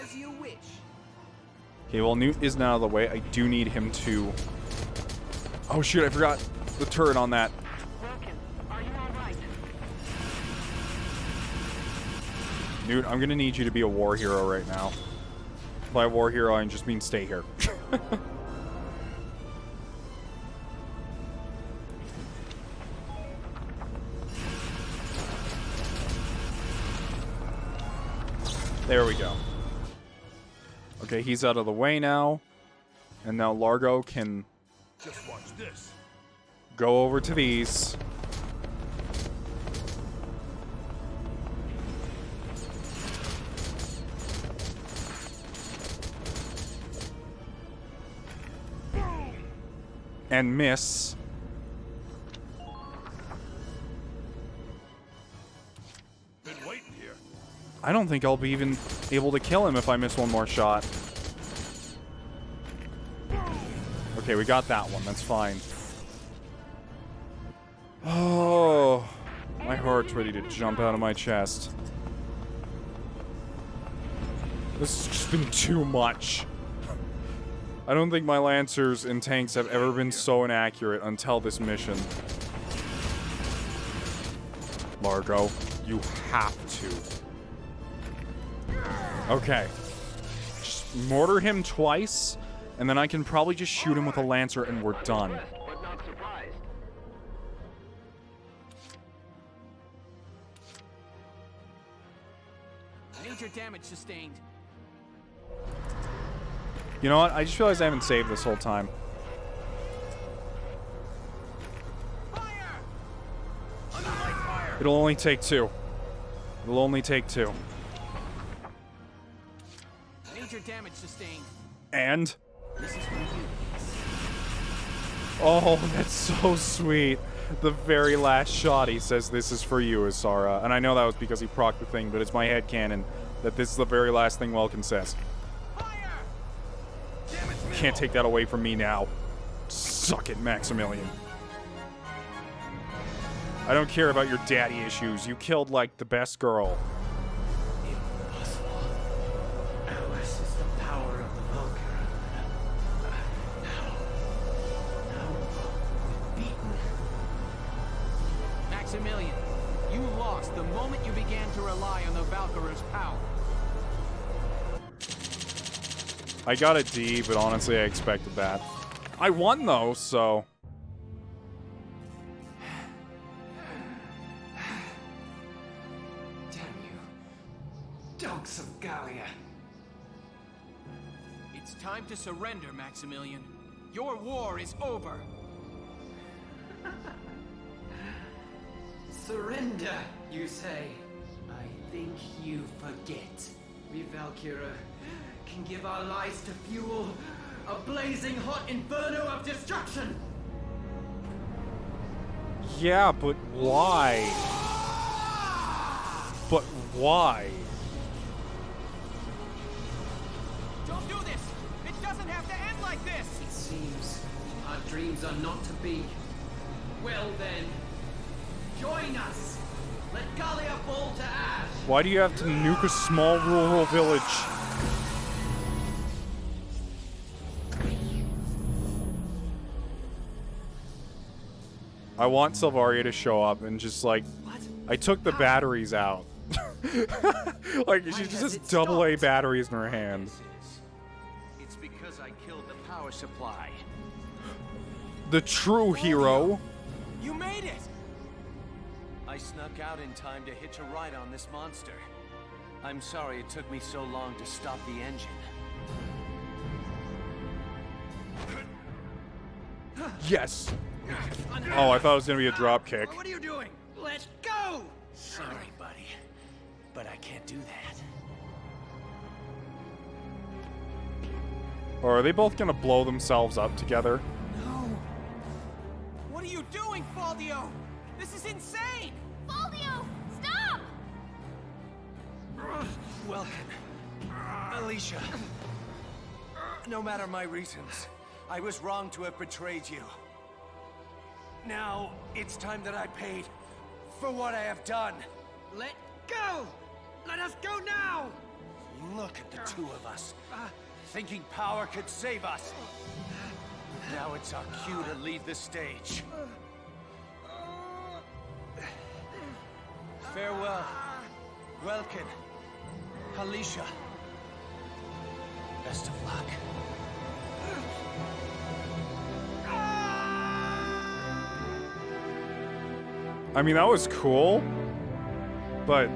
As you wish. Okay, well, Newt isn't out of the way. I do need him to... Oh, shoot, I forgot the turret on that. Welkin, are you all right? Newt, I'm gonna need you to be a war hero right now. By war hero, I just mean stay here. There we go. Okay, he's out of the way now. And now Largo can Just watch this. go over to these. And miss. Been waiting here. I don't think I'll be even able to kill him if I miss one more shot. Okay, we got that one. That's fine. Oh, my heart's ready to jump out of my chest. This has just been too much. I don't think my Lancers and tanks have ever been so inaccurate until this mission. Largo, you have to. Okay. Just mortar him twice, and then I can probably just shoot him with a Lancer and we're done. But not surprised. Major damage sustained. You know what? I just realized I haven't saved this whole time. Fire! Under light fire. It'll only take two. It'll only take two. Major damage sustained. And... This is for you. Oh, that's so sweet. The very last shot, he says, "This is for you, Isara." And I know that was because he procced the thing, but it's my headcanon that this is the very last thing Welkin says. Fire! Can't take that away from me now. Suck it, Maximilian. I don't care about your daddy issues. You killed, like, the best girl. Impossible. Ours is the power of the Valkyria. Now we're beaten. Maximilian, you lost the moment you began to rely on the Valkyrie's power. I got a D, but honestly, I expected that. I won, though, so... Damn you. Dogs of Gallia. It's time to surrender, Maximilian. Your war is over. Surrender, you say? I think you forget. We Valkyria can give our lives to fuel a blazing hot inferno of destruction! Yeah, but why? But why? Don't do this! It doesn't have to end like this! It seems our dreams are not to be. Well then, join us! Let Gallia fall to ash! Why do you have to nuke a small rural village? I want Silvaria to show up and just like, I took the batteries out. Like she just has double A batteries in her hand. It's because I killed the power supply. The true hero. You made it! I snuck out in time to hitch a ride on this monster. I'm sorry it took me so long to stop the engine. Yes. Oh, I thought it was gonna be a drop kick. What are you doing? Let go! Sorry, buddy, but I can't do that. Or are they both gonna blow themselves up together? No. What are you doing, Faldio? This is insane! Faldio, stop! Welkin, Alicia, no matter my reasons, I was wrong to have betrayed you. Now, it's time that I paid for what I have done. Let go! Let us go now! Look. Look at the two of us, thinking power could save us. Now it's our cue to leave the stage. Farewell, Welkin, Alicia. Best of luck. I mean, that was cool, but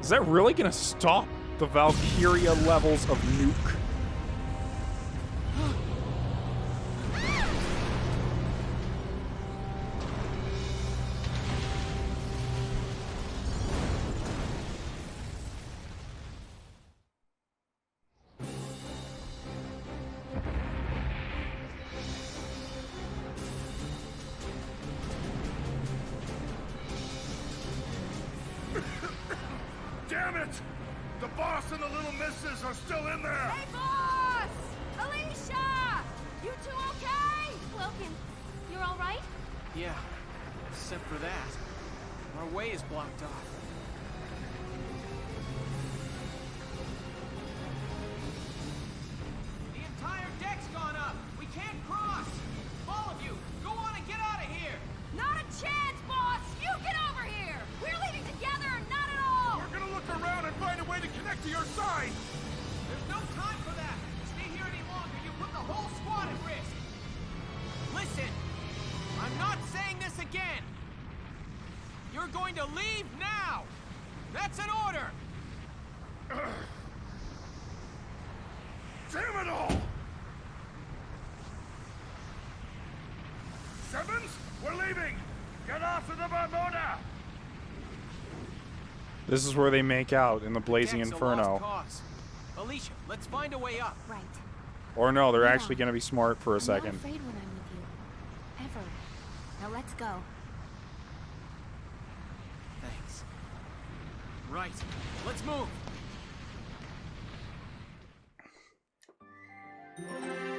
is that really gonna stop the Valkyria levels of nuke? Damn it! The boss and the little misses are still in there! Hey, boss! Alicia! You two okay? Welkin, you're all right? Yeah, except for that. Our way is blocked off. The entire deck's gone up! We can't cross! All of you, go on and get out of here! Not a chance, boss! You get over here! We're leaving together or not at all! We're gonna look around and find a way to connect to your side! There's no time for that! Stay here any longer, you put the whole squad at risk! Listen! I'm not saying this again! You're going to leave now! That's an order! Damn it all! Sevens, we're leaving! Get off of the Barboda! This is where they make out in the blazing Deck's a inferno. lost cause. Alicia, let's find a way up. Right. Or no, they're Yeah. actually gonna be smart for a I'm second. not afraid when I'm with you. Ever. Now let's go. Thanks. Right, let's move.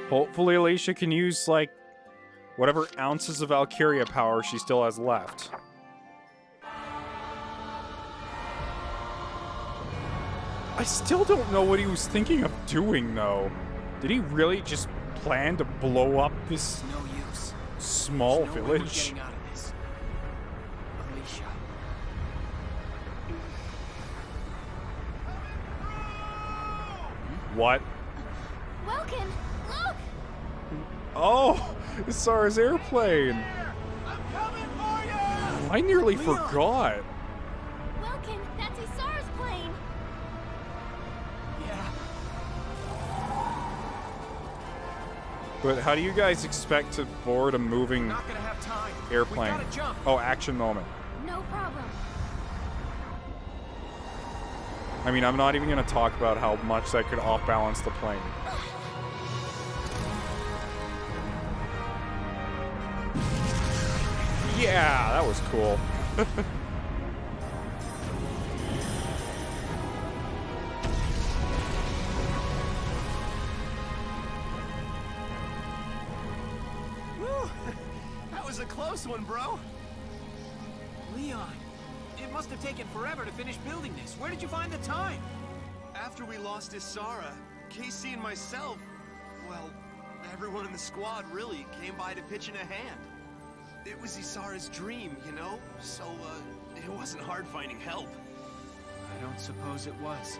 Hopefully Alicia can use, like, whatever ounces of Valkyria power she still has left. I still don't know what he was thinking of doing, though. Did he really just plan to blow up this No use. small There's no way we're village? getting out of this. Alicia. What? Welkin, look! Oh, it's Sarah's airplane. I'm coming for you! I nearly Leon. forgot. Welkin, that's Isara's plane! Yeah. But how do you guys expect to board a moving Not gonna have time. airplane? We gotta jump. Oh, action moment. No problem. I mean, I'm not even going to talk about how much that could off-balance the plane. Yeah, that was cool. Woo! That was a close one, bro. Leon, it must have taken forever to finish building this. Where did you find the time? After we lost Isara, Casey and myself, well, everyone in the squad really came by to pitch in a hand. It was Isara's dream, you know? So, it wasn't hard finding help. I don't suppose it was.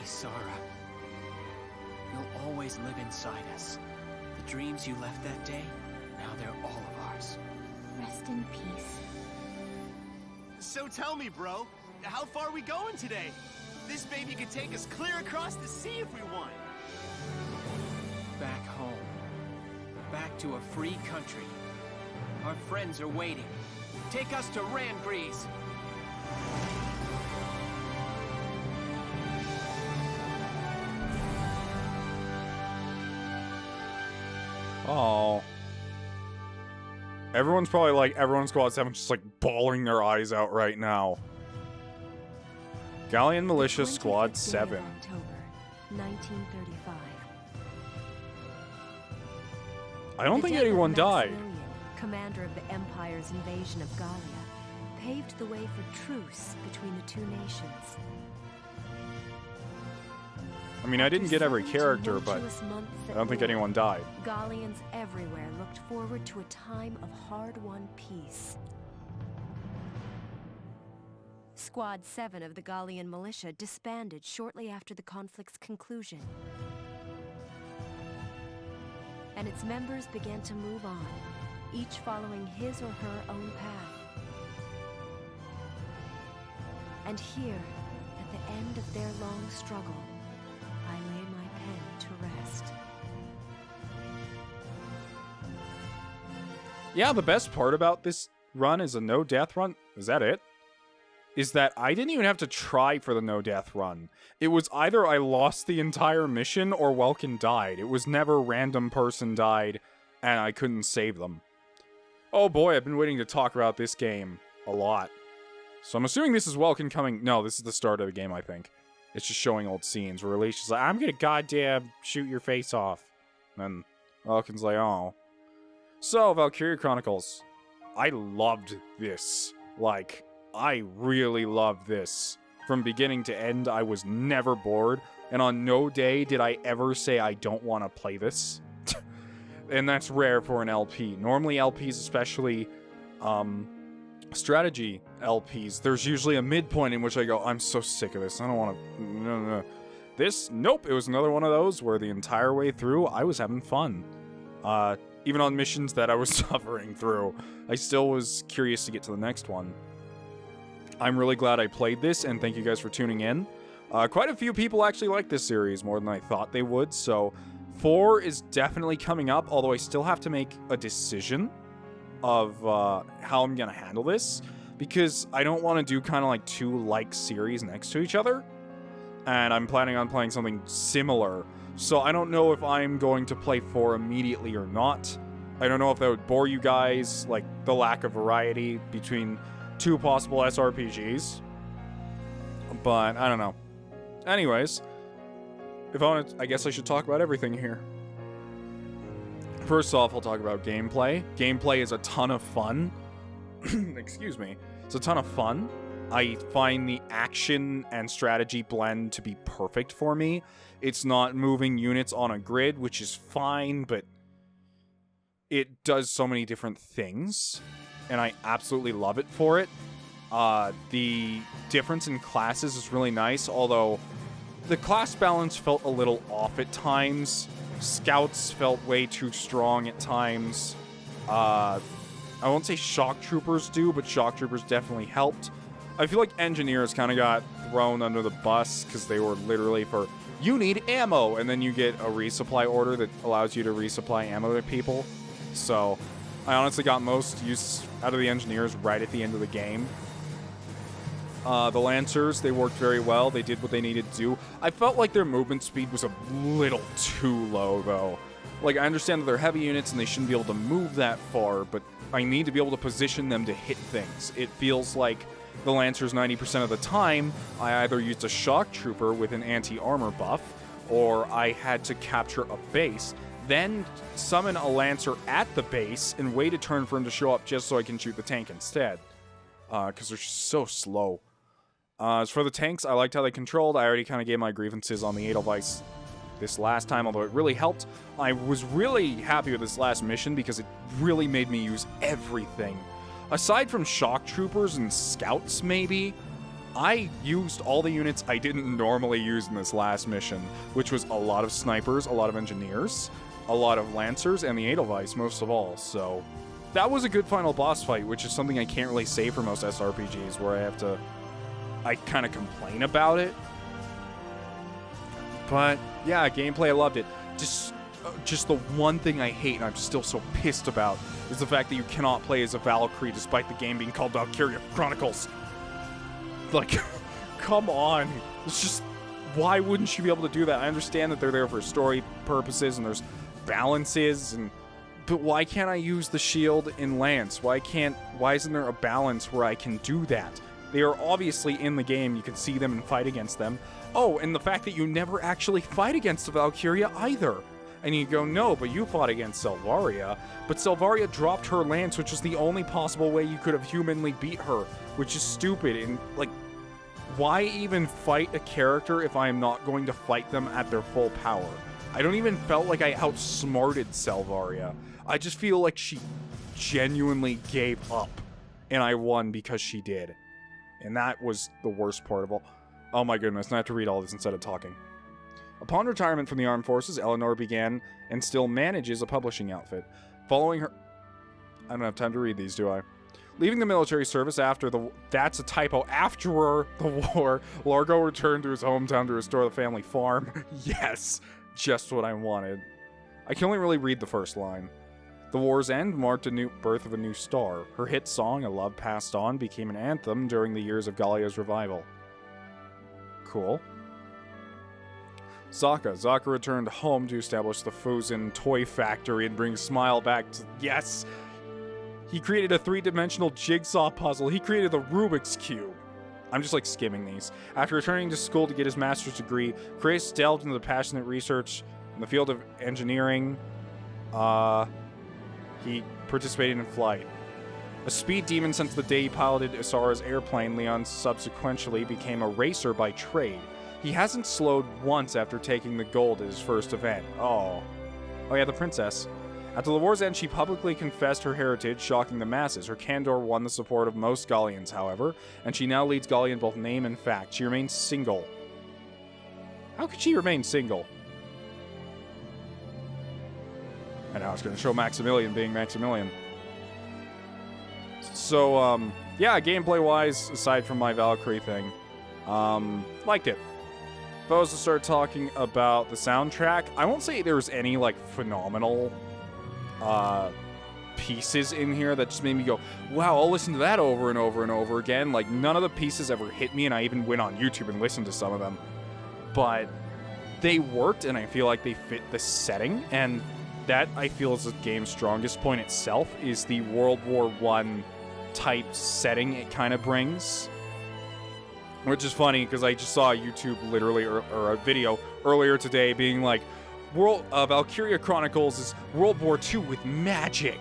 Isara. You'll always live inside us. The dreams you left that day, now they're all of ours. Rest in peace. So tell me, bro, how far are we going today? This baby could take us clear across the sea if we want. Back home. Back to a free country. Our friends are waiting. Take us to Rangrease. Oh. Everyone's probably like, everyone Squad 7 just like bawling their eyes out right now. Gallian Militia Squad 7. October, 1935. I don't think Lieutenant anyone died. Maximilian, commander of the Empire's invasion of Gallia, paved the way for truce between the two nations. I mean, I didn't get every character, but I don't think anyone died. Gallians everywhere looked forward to a time of hard-won peace. Squad 7 of the Gallian Militia disbanded shortly after the conflict's conclusion. And its members began to move on, each following his or her own path. And here, at the end of their long struggle, I lay my pen to rest. Yeah, the best part about this run is a no-death run. Is that it? Is that I didn't even have to try for the no-death run. It was either I lost the entire mission or Welkin died. It was never random person died and I couldn't save them. Oh boy, I've been waiting to talk about this game a lot. So I'm assuming this is Welkin coming... No, this is the start of the game, I think. It's just showing old scenes where Alicia's like, I'm gonna goddamn shoot your face off. And Welkin's like, oh. So, Valkyria Chronicles. I loved this. Like, I really loved this. From beginning to end, I was never bored. And on no day did I ever say I don't want to play this. And that's rare for an LP. Normally LPs, especially strategy LPs, there's usually a midpoint in which I go, I'm so sick of this. I don't want to... No. This, nope. It was another one of those where the entire way through, I was having fun. Even on missions that I was suffering through, I still was curious to get to the next one. I'm really glad I played this, and thank you guys for tuning in. Quite a few people actually like this series more than I thought they would, so 4 is definitely coming up, although I still have to make a decision of how I'm gonna handle this, because I don't want to do kind of like two like series next to each other, and I'm planning on playing something similar, so I don't know if I'm going to play 4 immediately or not. I don't know if that would bore you guys, like the lack of variety between two possible SRPGs, but I don't know. Anyways, if I want to, I guess I should talk about everything here. First off, I'll talk about gameplay. Gameplay is a ton of fun. Excuse me. It's a ton of fun. I find the action and strategy blend to be perfect for me. It's not moving units on a grid, which is fine, but it does so many different things, and I absolutely love it for it. The difference in classes is really nice, although the class balance felt a little off at times. Scouts felt way too strong at times. I won't say shock troopers do, but shock troopers definitely helped. I feel like engineers kind of got thrown under the bus because they were literally for, you need ammo, and then you get a resupply order that allows you to resupply ammo to people. So I honestly got most use out of the engineers right at the end of the game. The Lancers, they worked very well. They did what they needed to do. I felt like their movement speed was a little too low, though. Like, I understand that they're heavy units and they shouldn't be able to move that far, but I need to be able to position them to hit things. It feels like the Lancers 90% of the time, I either used a shock trooper with an anti-armor buff, or I had to capture a base, then summon a Lancer at the base and wait a turn for him to show up just so I can shoot the tank instead. Because they're just so slow. As for the tanks, I liked how they controlled. I already kind of gave my grievances on the Edelweiss this last time, although it really helped. I was really happy with this last mission because it really made me use everything. Aside from shock troopers and scouts, maybe, I used all the units I didn't normally use in this last mission, which was a lot of snipers, a lot of engineers, a lot of lancers, and the Edelweiss most of all, so that was a good final boss fight, which is something I can't really say for most SRPGs, where I kind of complain about it. But yeah, gameplay, I loved it. Just the one thing I hate, and I'm still so pissed about, is the fact that you cannot play as a Valkyrie despite the game being called Valkyria Chronicles. Like, come on. It's just, why wouldn't you be able to do that? I understand that they're there for story purposes and there's balances, but why can't I use the shield in Lance? Why isn't there a balance where I can do that? They are obviously in the game. You can see them and fight against them. Oh, and the fact that you never actually fight against the Valkyria either. And you go, no, but you fought against Selvaria. But Selvaria dropped her lance, which is the only possible way you could have humanly beat her, which is stupid. And, like, why even fight a character if I am not going to fight them at their full power? I don't even felt like I outsmarted Selvaria. I just feel like she genuinely gave up, and I won because she did. And that was the worst part of all. Oh my goodness, and I have to read all this instead of talking. Upon retirement from the armed forces, Eleanor began and still manages a publishing outfit. Following her... I don't have time to read these, do I? Leaving the military service after the... That's a typo. After the war, Largo returned to his hometown to restore the family farm. Yes, just what I wanted. I can only really read the first line. The war's end marked a new birth of a new star. Her hit song, A Love Passed On, became an anthem during the years of Gallia's revival. Cool. Zaka returned home to establish the Fuzin toy factory and bring Smile back to... Yes! He created a three-dimensional jigsaw puzzle. He created the Rubik's Cube. I'm just, like, skimming these. After returning to school to get his master's degree, Chris delved into the passionate research in the field of engineering. He participated in flight. A speed demon since the day he piloted Isara's airplane, Leon subsequently became a racer by trade. He hasn't slowed once after taking the gold at his first event. Oh yeah, the princess. After the war's end, she publicly confessed her heritage, shocking the masses. Her candor won the support of most Gallians, however, and she now leads Gallia in both name and fact. She remains single. How could she remain single? And now it's going to show Maximilian being Maximilian. So, yeah, gameplay-wise, aside from my Valkyrie thing, liked it. If I was to start talking about the soundtrack, I won't say there was any, like, phenomenal pieces in here that just made me go, wow, I'll listen to that over and over and over again. Like, none of the pieces ever hit me, and I even went on YouTube and listened to some of them. But they worked, and I feel like they fit the setting, and that, I feel, is the game's strongest point itself, is the World War I type setting it kind of brings. Which is funny, because I just saw a YouTube literally, or a video earlier today being like, Valkyria Chronicles is World War II with magic.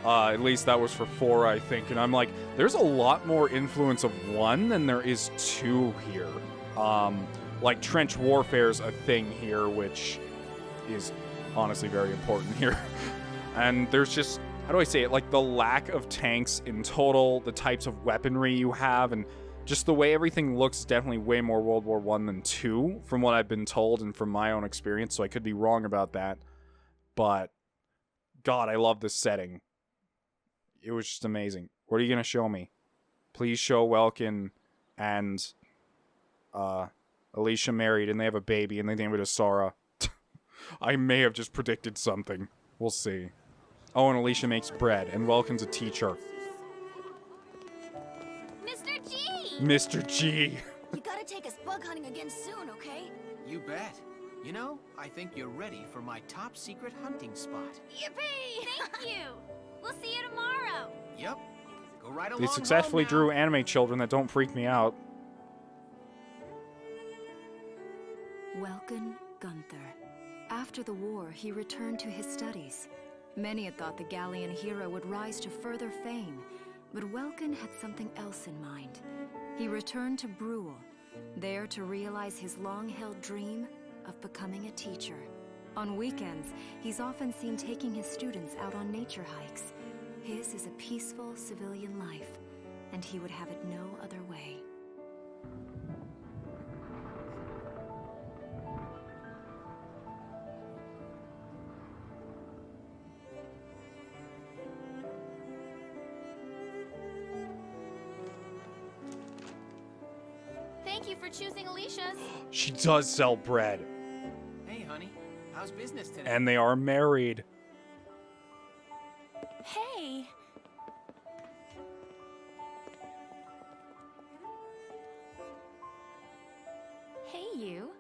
At least that was for 4, I think. And I'm like, there's a lot more influence of 1 than there is 2 here. Like, trench warfare's a thing here, which is honestly very important here. And there's just, how do I say it, like the lack of tanks in total, the types of weaponry you have, and just the way everything looks is definitely way more World War I than 2, from what I've been told and from my own experience, so I could be wrong about that. But, God, I love this setting. It was just amazing. What are you going to show me? Please show Welkin and Alicia married, and they have a baby, and they name it Isara. I may have just predicted something. We'll see. Oh, and Alicia makes bread, and Welkin's a teacher. Mr. G! Mr. G! You gotta take us bug hunting again soon, okay? You bet. You know, I think you're ready for my top secret hunting spot. Yippee! Thank you! We'll see you tomorrow! Yep. Go right along. They successfully home drew anime children that don't freak me out. Welkin Gunther. After the war, he returned to his studies. Many had thought the Gallian hero would rise to further fame, but Welkin had something else in mind. He returned to Brule, there to realize his long-held dream of becoming a teacher. On weekends, he's often seen taking his students out on nature hikes. His is a peaceful civilian life, and he would have it no other way. Thank you for choosing Alicia's. She does sell bread. Hey, honey. How's business today? And they are married. Hey. Hey, you.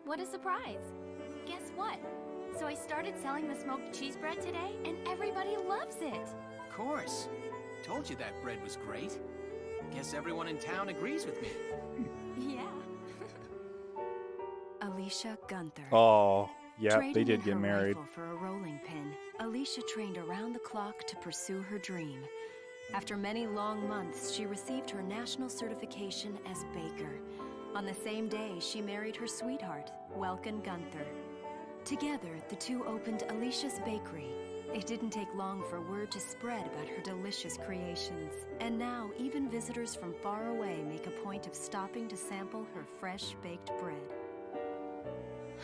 What a surprise. Guess what? So I started selling the smoked cheese bread today, and everybody loves it. Of course. Told you that bread was great. Guess everyone in town agrees with me. Yeah. Alicia Gunther. Oh. Yeah, they Trading did in get her married. rifle for a rolling pin, Alicia trained around the clock to pursue her dream. After many long months, she received her national certification as baker. On the same day, she married her sweetheart, Welkin Gunther. Together, the two opened Alicia's Bakery. It didn't take long for word to spread about her delicious creations. And now, even visitors from far away make a point of stopping to sample her fresh-baked bread.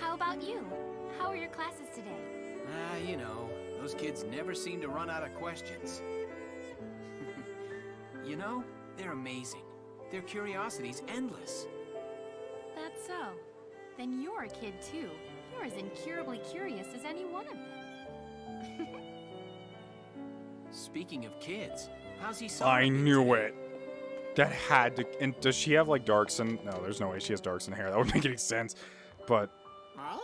How about you? How are your classes today? You know, those kids never seem to run out of questions. You know, they're amazing. Their curiosity's endless. That's so. Then you're a kid too. You're as incurably curious as any one of them. Speaking of kids, how's he? I knew it. That had to. And does she have like Darkson? No, there's no way she has Darkson hair. That would make any sense. But Papa!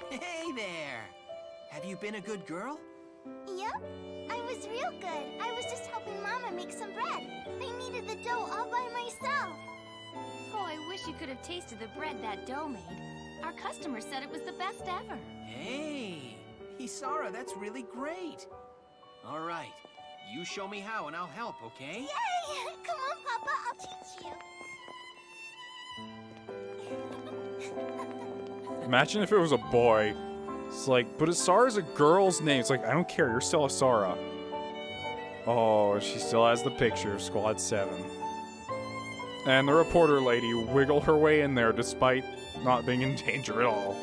Hey there! Have you been a good girl? Yep, I was real good. I was just helping Mama make some bread. I needed the dough all by myself. Oh, I wish you could have tasted the bread that dough made. Our customer said it was the best ever. Hey, Isara, that's really great. All right, you show me how and I'll help, okay? Yay! Come on, Papa, I'll teach you. imagine if it was a boy. It's like, but Asara's a girl's name. It's like, I don't care. You're still Asara. Oh, she still has the picture of Squad 7. And the reporter lady wiggled her way in there despite not being in danger at all.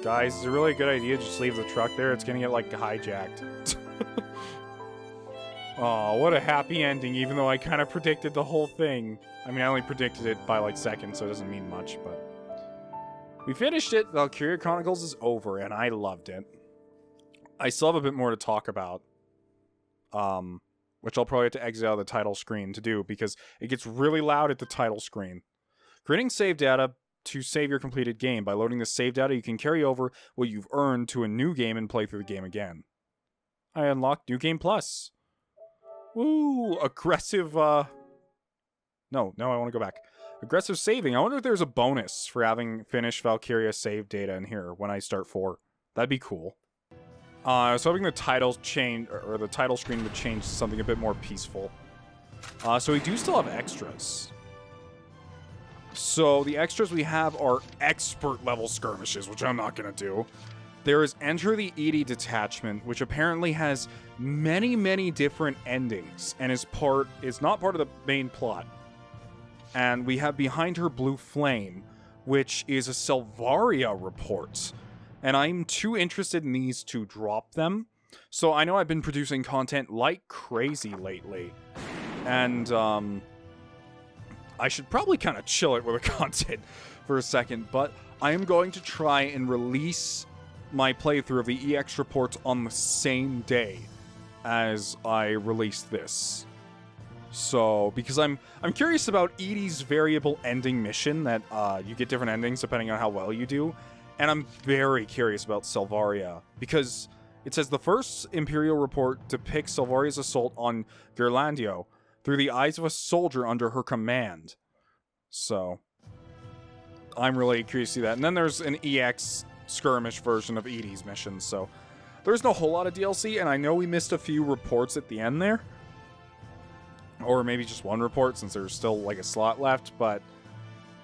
Guys, it's a really good idea to just leave the truck there. It's gonna get, like, hijacked. Oh, what a happy ending, even though I kind of predicted the whole thing. I mean, I only predicted it by, like, seconds, so it doesn't mean much, but... we finished it. Valkyria Chronicles is over, and I loved it. I still have a bit more to talk about. Which I'll probably have to exit out of the title screen to do, because it gets really loud at the title screen. Creating save data to save your completed game. By loading the save data, you can carry over what you've earned to a new game and play through the game again. I unlocked New Game Plus. Woo! Aggressive, No, I want to go back. Aggressive saving. I wonder if there's a bonus for having finished Valkyria save data in here when I start 4. That'd be cool. I was hoping the title change, or the title screen would change to something a bit more peaceful. So we do still have extras. So the extras we have are expert level skirmishes, which I'm not going to do. There is Enter the Edie detachment, which apparently has many, many different endings and is not part of the main plot. And we have Behind Her Blue Flame, which is a Selvaria report. And I'm too interested in these to drop them. So I know I've been producing content like crazy lately. And I should probably kind of chill it with the content for a second. But I am going to try and release my playthrough of the EX reports on the same day as I release this. So, because I'm curious about Edie's variable ending mission that you get different endings depending on how well you do. And I'm very curious about Selvaria, because it says the first Imperial report depicts Selvaria's assault on Virlandio through the eyes of a soldier under her command. So, I'm really curious to see that. And then there's an EX skirmish version of Edie's mission, so there's no whole lot of DLC, and I know we missed a few reports at the end there. Or maybe just one report, since there's still, like, a slot left, but...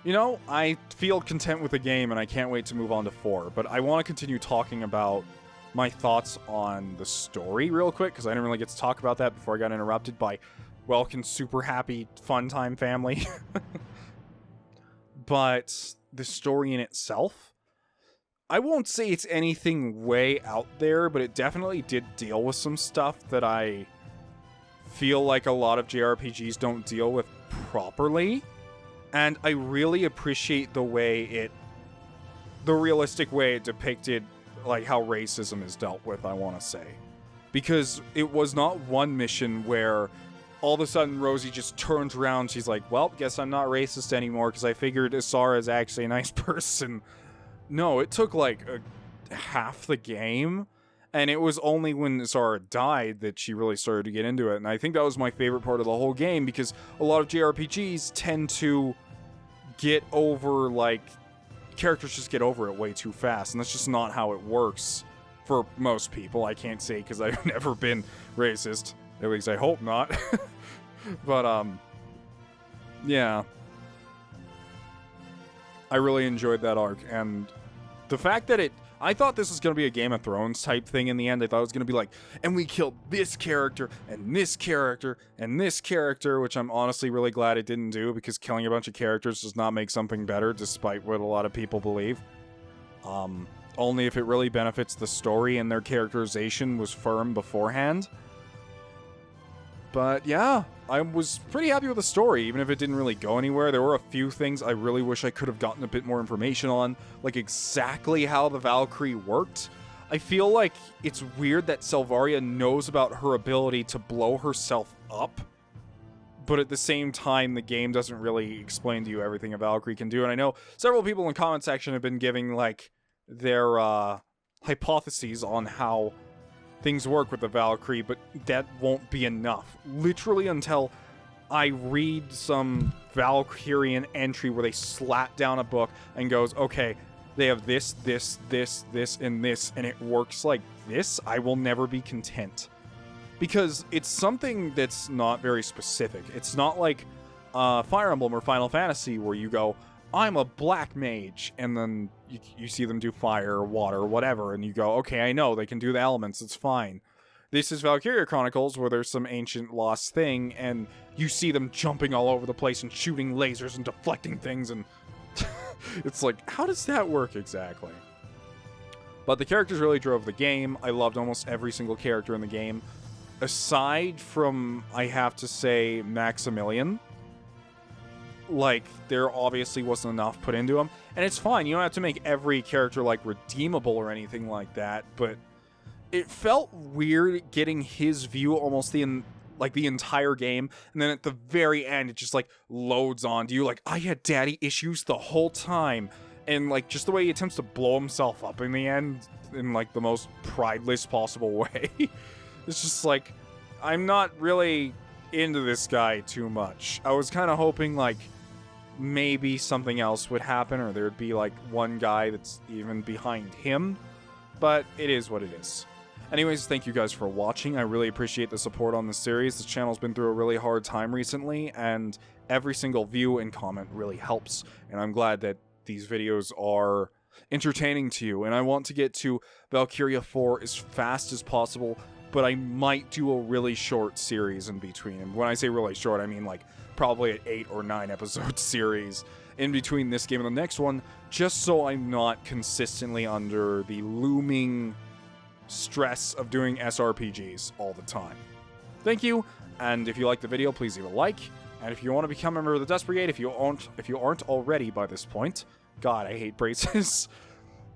you know, I feel content with the game, and I can't wait to move on to 4. But I want to continue talking about my thoughts on the story real quick, because I didn't really get to talk about that before I got interrupted by Welkin's super happy, fun time family. But the story in itself, I won't say it's anything way out there, but it definitely did deal with some stuff that I feel like a lot of JRPGs don't deal with properly. And I really appreciate the realistic way it depicted, like, how racism is dealt with, I want to say. Because it was not one mission where all of a sudden Rosie just turns around, she's like, well, guess I'm not racist anymore because I figured Isara is actually a nice person. No, it took, like, half the game. And it was only when Zara died that she really started to get into it. And I think that was my favorite part of the whole game, because a lot of JRPGs tend to get over, like, characters just get over it way too fast. And that's just not how it works for most people. I can't say because I've never been racist. At least I hope not. But, yeah. I really enjoyed that arc. And the fact that I thought this was going to be a Game of Thrones type thing in the end. I thought it was going to be like, and we killed this character, and this character, and this character, which I'm honestly really glad it didn't do, because killing a bunch of characters does not make something better, despite what a lot of people believe. Only if it really benefits the story and their characterization was firm beforehand. But yeah, I was pretty happy with the story, even if it didn't really go anywhere. There were a few things I really wish I could have gotten a bit more information on, like exactly how the Valkyrie worked. I feel like it's weird that Selvaria knows about her ability to blow herself up, but at the same time, the game doesn't really explain to you everything a Valkyrie can do. And I know several people in the comment section have been giving, like, their hypotheses on how things work with the Valkyrie, but that won't be enough. Literally until I read some Valkyrian entry where they slap down a book and goes, okay, they have this, this, this, this, and this, and it works like this, I will never be content. Because it's something that's not very specific. It's not like Fire Emblem or Final Fantasy where you go, I'm a black mage, and then you see them do fire or water or whatever, and you go, okay, I know, they can do the elements, it's fine. This is Valkyria Chronicles, where there's some ancient lost thing, and you see them jumping all over the place and shooting lasers and deflecting things, and it's like, how does that work exactly? But the characters really drove the game. I loved almost every single character in the game. Aside from, I have to say, Maximilian. Like, there obviously wasn't enough put into him. And it's fine, you don't have to make every character, like, redeemable or anything like that, but it felt weird getting his view almost the entire game, and then at the very end, it just, like, loads on to you, like, I had daddy issues the whole time, and, like, just the way he attempts to blow himself up in the end, in, like, the most prideless possible way. It's just, like, I'm not really into this guy too much. I was kind of hoping, like, maybe something else would happen, or there'd be, like, one guy that's even behind him, but it is what it is. Anyways, thank you guys for watching. I really appreciate the support on this series. This channel's been through a really hard time recently, and every single view and comment really helps, and I'm glad that these videos are entertaining to you, and I want to get to Valkyria 4 as fast as possible, but I might do a really short series in between. And when I say really short, I mean, like, probably an 8 or 9 episode series in between this game and the next one, just so I'm not consistently under the looming stress of doing SRPGs all the time. Thank you, and if you liked the video, please leave a like, and if you want to become a member of the Dust Brigade, if you aren't already by this point, God, I hate braces,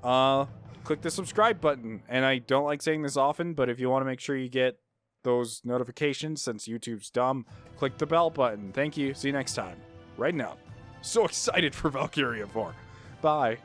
click the subscribe button. And I don't like saying this often, but if you want to make sure you get those notifications, since YouTube's dumb, click the bell button. Thank you. See you next time. Right now. So excited for Valkyria 4. Bye.